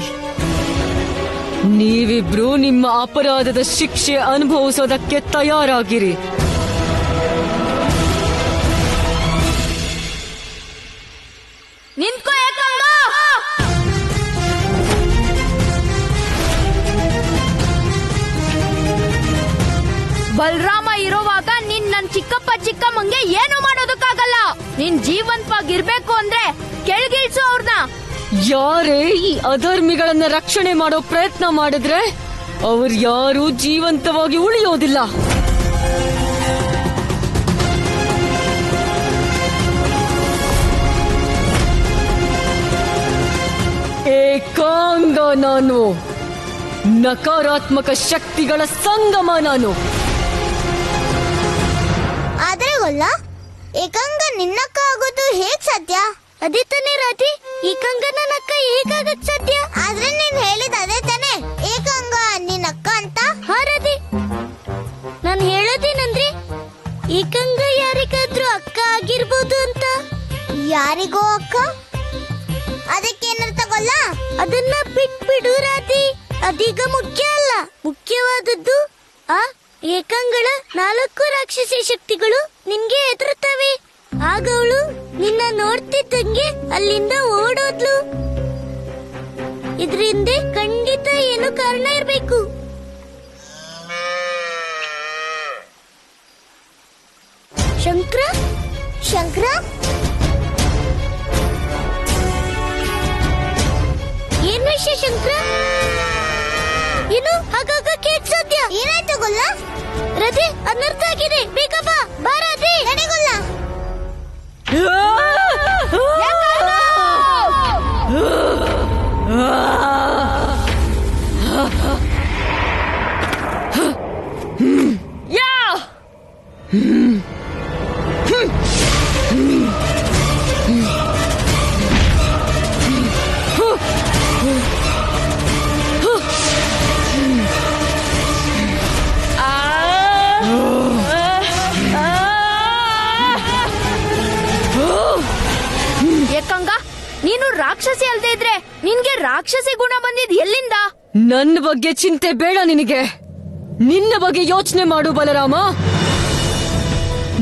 ನೀವಿಬ್ರು ನಿಮ್ಮ ಅಪರಾಧದ ಶಿಕ್ಷೆ ಅನುಭವಿಸೋದಕ್ಕೆ ತಯಾರಾಗಿರಿ. ನಿಂತ್ಕೋ ಏಕಾಂಗ. ಬಲರಾಮ ಇರುವಾಗ ನೀನ್ ನನ್ ಚಿಕ್ಕಪ್ಪ ಚಿಕ್ಕಮ್ಮಂಗೆ ಏನು ಮಾಡೋದಕ್ಕಾಗಲ್ಲ. ನೀನ್ ಜೀವಂತವಾಗಿರ್ಬೇಕು ಅಂದ್ರೆ ಕೆಳಗಿಳಿಸು ಅವ್ರನ್ನ. ಯಾರೇ ಈ ಅಧರ್ಮಿಗಳನ್ನ ರಕ್ಷಣೆ ಮಾಡೋ ಪ್ರಯತ್ನ ಮಾಡಿದ್ರೆ ಅವ್ರು ಯಾರು ಜೀವಂತವಾಗಿ ಉಳಿಯೋದಿಲ್ಲ. ಏಕಾಂಗ ನಾನು. ನಕಾರಾತ್ಮಕ ಶಕ್ತಿಗಳ ಸಂಗಮ ನಾನು. ಆದ್ರೆ ಗೊಲ್ಲ, ಏಕಾಂಗ ನಿನ್ನಕ್ಕ ಆಗೋದು ಹೇಗ್ ಸಾಧ್ಯ? ಅದೇ ತಾನೇ ರಾಧಿ, ಏಕಾಂಗ ನನ್ನ ಅಕ್ಕ ಹೇಗಾಗತ್ ಸಾಧ್ಯ? ಆದ್ರೆ ನೀನ್ ಹೇಳಿದ ಅದೇ ತಾನೇ, ಏಕಾಂಗ ನಿನ್ನಕ್ಕ ಅಂತ. ಹಾ ರಾಧಿ, ನಾನ್ ಹೇಳೋದೇನಂದ್ರೆ ಏಕಾಂಗ ಯಾರಿಗಾದ್ರೂ ಅಕ್ಕ ಆಗಿರ್ಬೋದು ಅಂತ. ಯಾರಿಗೋ ಅಕ್ಕ? ಅದಕ್ಕೇನರ್ಥ ಗೊಲ್ಲ? ಅದನ್ನ ಬಿಟ್ಬಿಡು ರಾಧಿ, ಅದೀಗ ಮುಖ್ಯ ಅಲ್ಲ. ಮುಖ್ಯವಾದದ್ದು ಆ ಏಕಾಂಗಳ 4 ರಾಕ್ಷಸಿ ಶಕ್ತಿಗಳು ನಿನ್ಗೆ ಎದುರುತ್ತವೆ. ಆಗ ಅವಳು ನಿನ್ನ ನೋಡ್ತಿದ್ದಂಗೆ ಅಲ್ಲಿಂದ ಓಡೋದ್ಲು. ಇದ್ರ ಹಿಂದೆ ಖಂಡಿತ ಏನು ಕಾರಣ ಇರ್ಬೇಕು. ಶಂಕರ, ಶಂಕರ, ಏನ್ ವಿಷಯ ಶಂಕರ? ಏನು ಹಾಗಾಗಕ್ಕೆ ಹೇಗ್ ಸಾಧ್ಯ? ಏನಾಯ್ತು ಗೊಲ್ಲ? ರಥಿ, ಅನರ್ಥ ಆಗಿದೆ. ಬೇಗ ಬಾ. ಬಾ ರಥಿ. ನಡೆಗೊಲ್ಲ. ಏಕಾಂಗ, ನೀನು ರಾಕ್ಷಸಿ ಅಲ್ದೇ ಇದ್ರೆ ನಿನ್ಗೆ ರಾಕ್ಷಸಿ ಗುಣ ಬಂದಿದ್ ಎಲ್ಲಿಂದ? ನನ್ನ ಬಗ್ಗೆ ಚಿಂತೆ ಬೇಡ ನಿನಗೆ. ನಿನ್ನ ಬಗ್ಗೆ ಯೋಚನೆ ಮಾಡು ಬಲರಾಮ.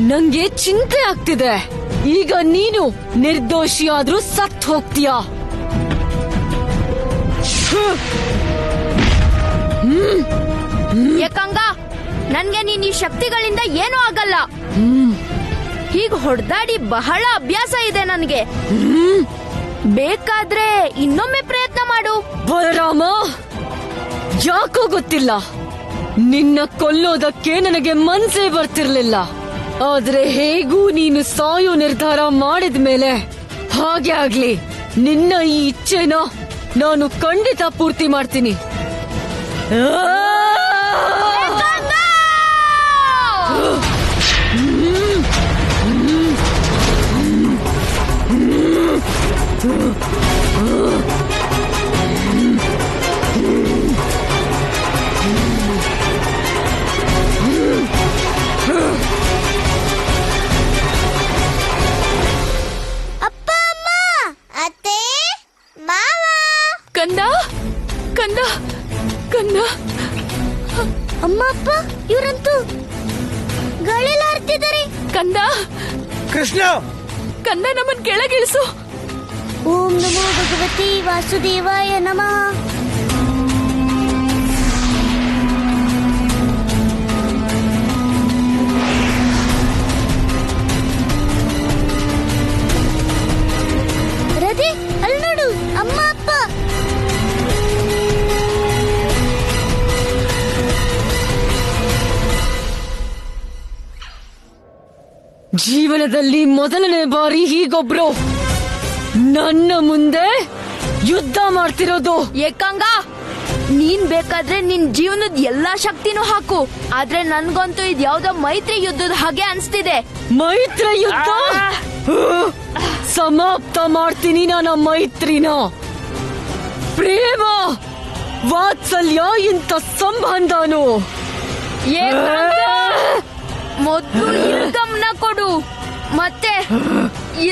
ನಂಗೆ ಚಿಂತೆ ಆಗ್ತಿದೆ. ಈಗ ನೀನು ನಿರ್ದೋಷಿಯಾದ್ರೂ ಸತ್ ಹೋಗ್ತೀಯಾ? ಏಕಾಂಗ, ನನ್ಗೆ ನೀನ್ ಈ ಶಕ್ತಿಗಳಿಂದ ಏನೂ ಆಗಲ್ಲ. ಹೀಗ್ ಹೊಡೆದಾಡಿ ಬಹಳ ಅಭ್ಯಾಸ ಇದೆ ನನ್ಗೆ. ಬೇಕಾದ್ರೆ ಇನ್ನೊಮ್ಮೆ ಪ್ರಯತ್ನ ಮಾಡು. ಬಲರಾಮ, ಯಾಕೋ ಗೊತ್ತಿಲ್ಲ, ನಿನ್ನ ಕೊಲ್ಲೋದಕ್ಕೆ ನನಗೆ ಮನ್ಸೇ ಬರ್ತಿರ್ಲಿಲ್ಲ. ಆದ್ರೆ ಹೇಗೂ ನೀನು ಸಾಯೋ ನಿರ್ಧಾರ ಮಾಡಿದ್ಮೇಲೆ ಹಾಗೆ ಆಗ್ಲಿ. ನಿನ್ನ ಈ ಇಚ್ಛೆನ ನಾನು ಖಂಡಿತ ಪೂರ್ತಿ ಮಾಡ್ತೀನಿ. ಅಪ್ಪ, ಅಮ್ಮ, ಕೃಷ್ಣ ಕನ್ನ ನಮ್ಮನ್ ಕೆಳಗಿಳಿಸು. ಓಂ ನಮೋ ಭಗವತಿ ವಾಸುದೇವಾಯ ನಮಃ. ರತಿ, ಅಲ್ಲಿ ನೋಡು, ಅಮ್ಮ ಅಪ್ಪ. ಜೀವನದಲ್ಲಿ ಮೊದಲನೇ ಬಾರಿ ಹೀಗೊಬ್ರು ನನ್ನ ಮುಂದೆ ಯುದ್ಧ ಮಾಡ್ತಿರೋದು. ಏಕಾಂಗ, ನೀನ್ ಬೇಕಾದ್ರೆ ನಿನ್ ಜೀವನದ ಎಲ್ಲಾ ಶಕ್ತಿನೂ ಹಾಕು, ಆದ್ರೆ ನನ್ಗಂತೂ ಇದ್ ಯಾವ್ದೋ ಮೈತ್ರಿ ಯುದ್ಧದ ಹಾಗೆ ಅನ್ಸ್ತಿದೆ. ಮೈತ್ರಿ ಯುದ್ಧ ಸಮಾಪ್ತ ಮಾಡ್ತೀನಿ ನನ್ನ ಮೈತ್ರಿನ. ಪ್ರೇಮ ವಾತ್ಸಲ್ಯ ಇಂಥ ಸಂಬಂಧನು. ಮೊದ್ಲು ಇನ್ಕಮ್ನ ಕೊಡು, ಮತ್ತೆ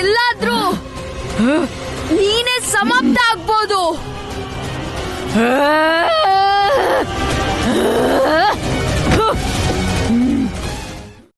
ಎಲ್ಲಾದ್ರೂ ನೀನೇ ಸಮಾಪ್ತ ಆಗ್ಬೋದು.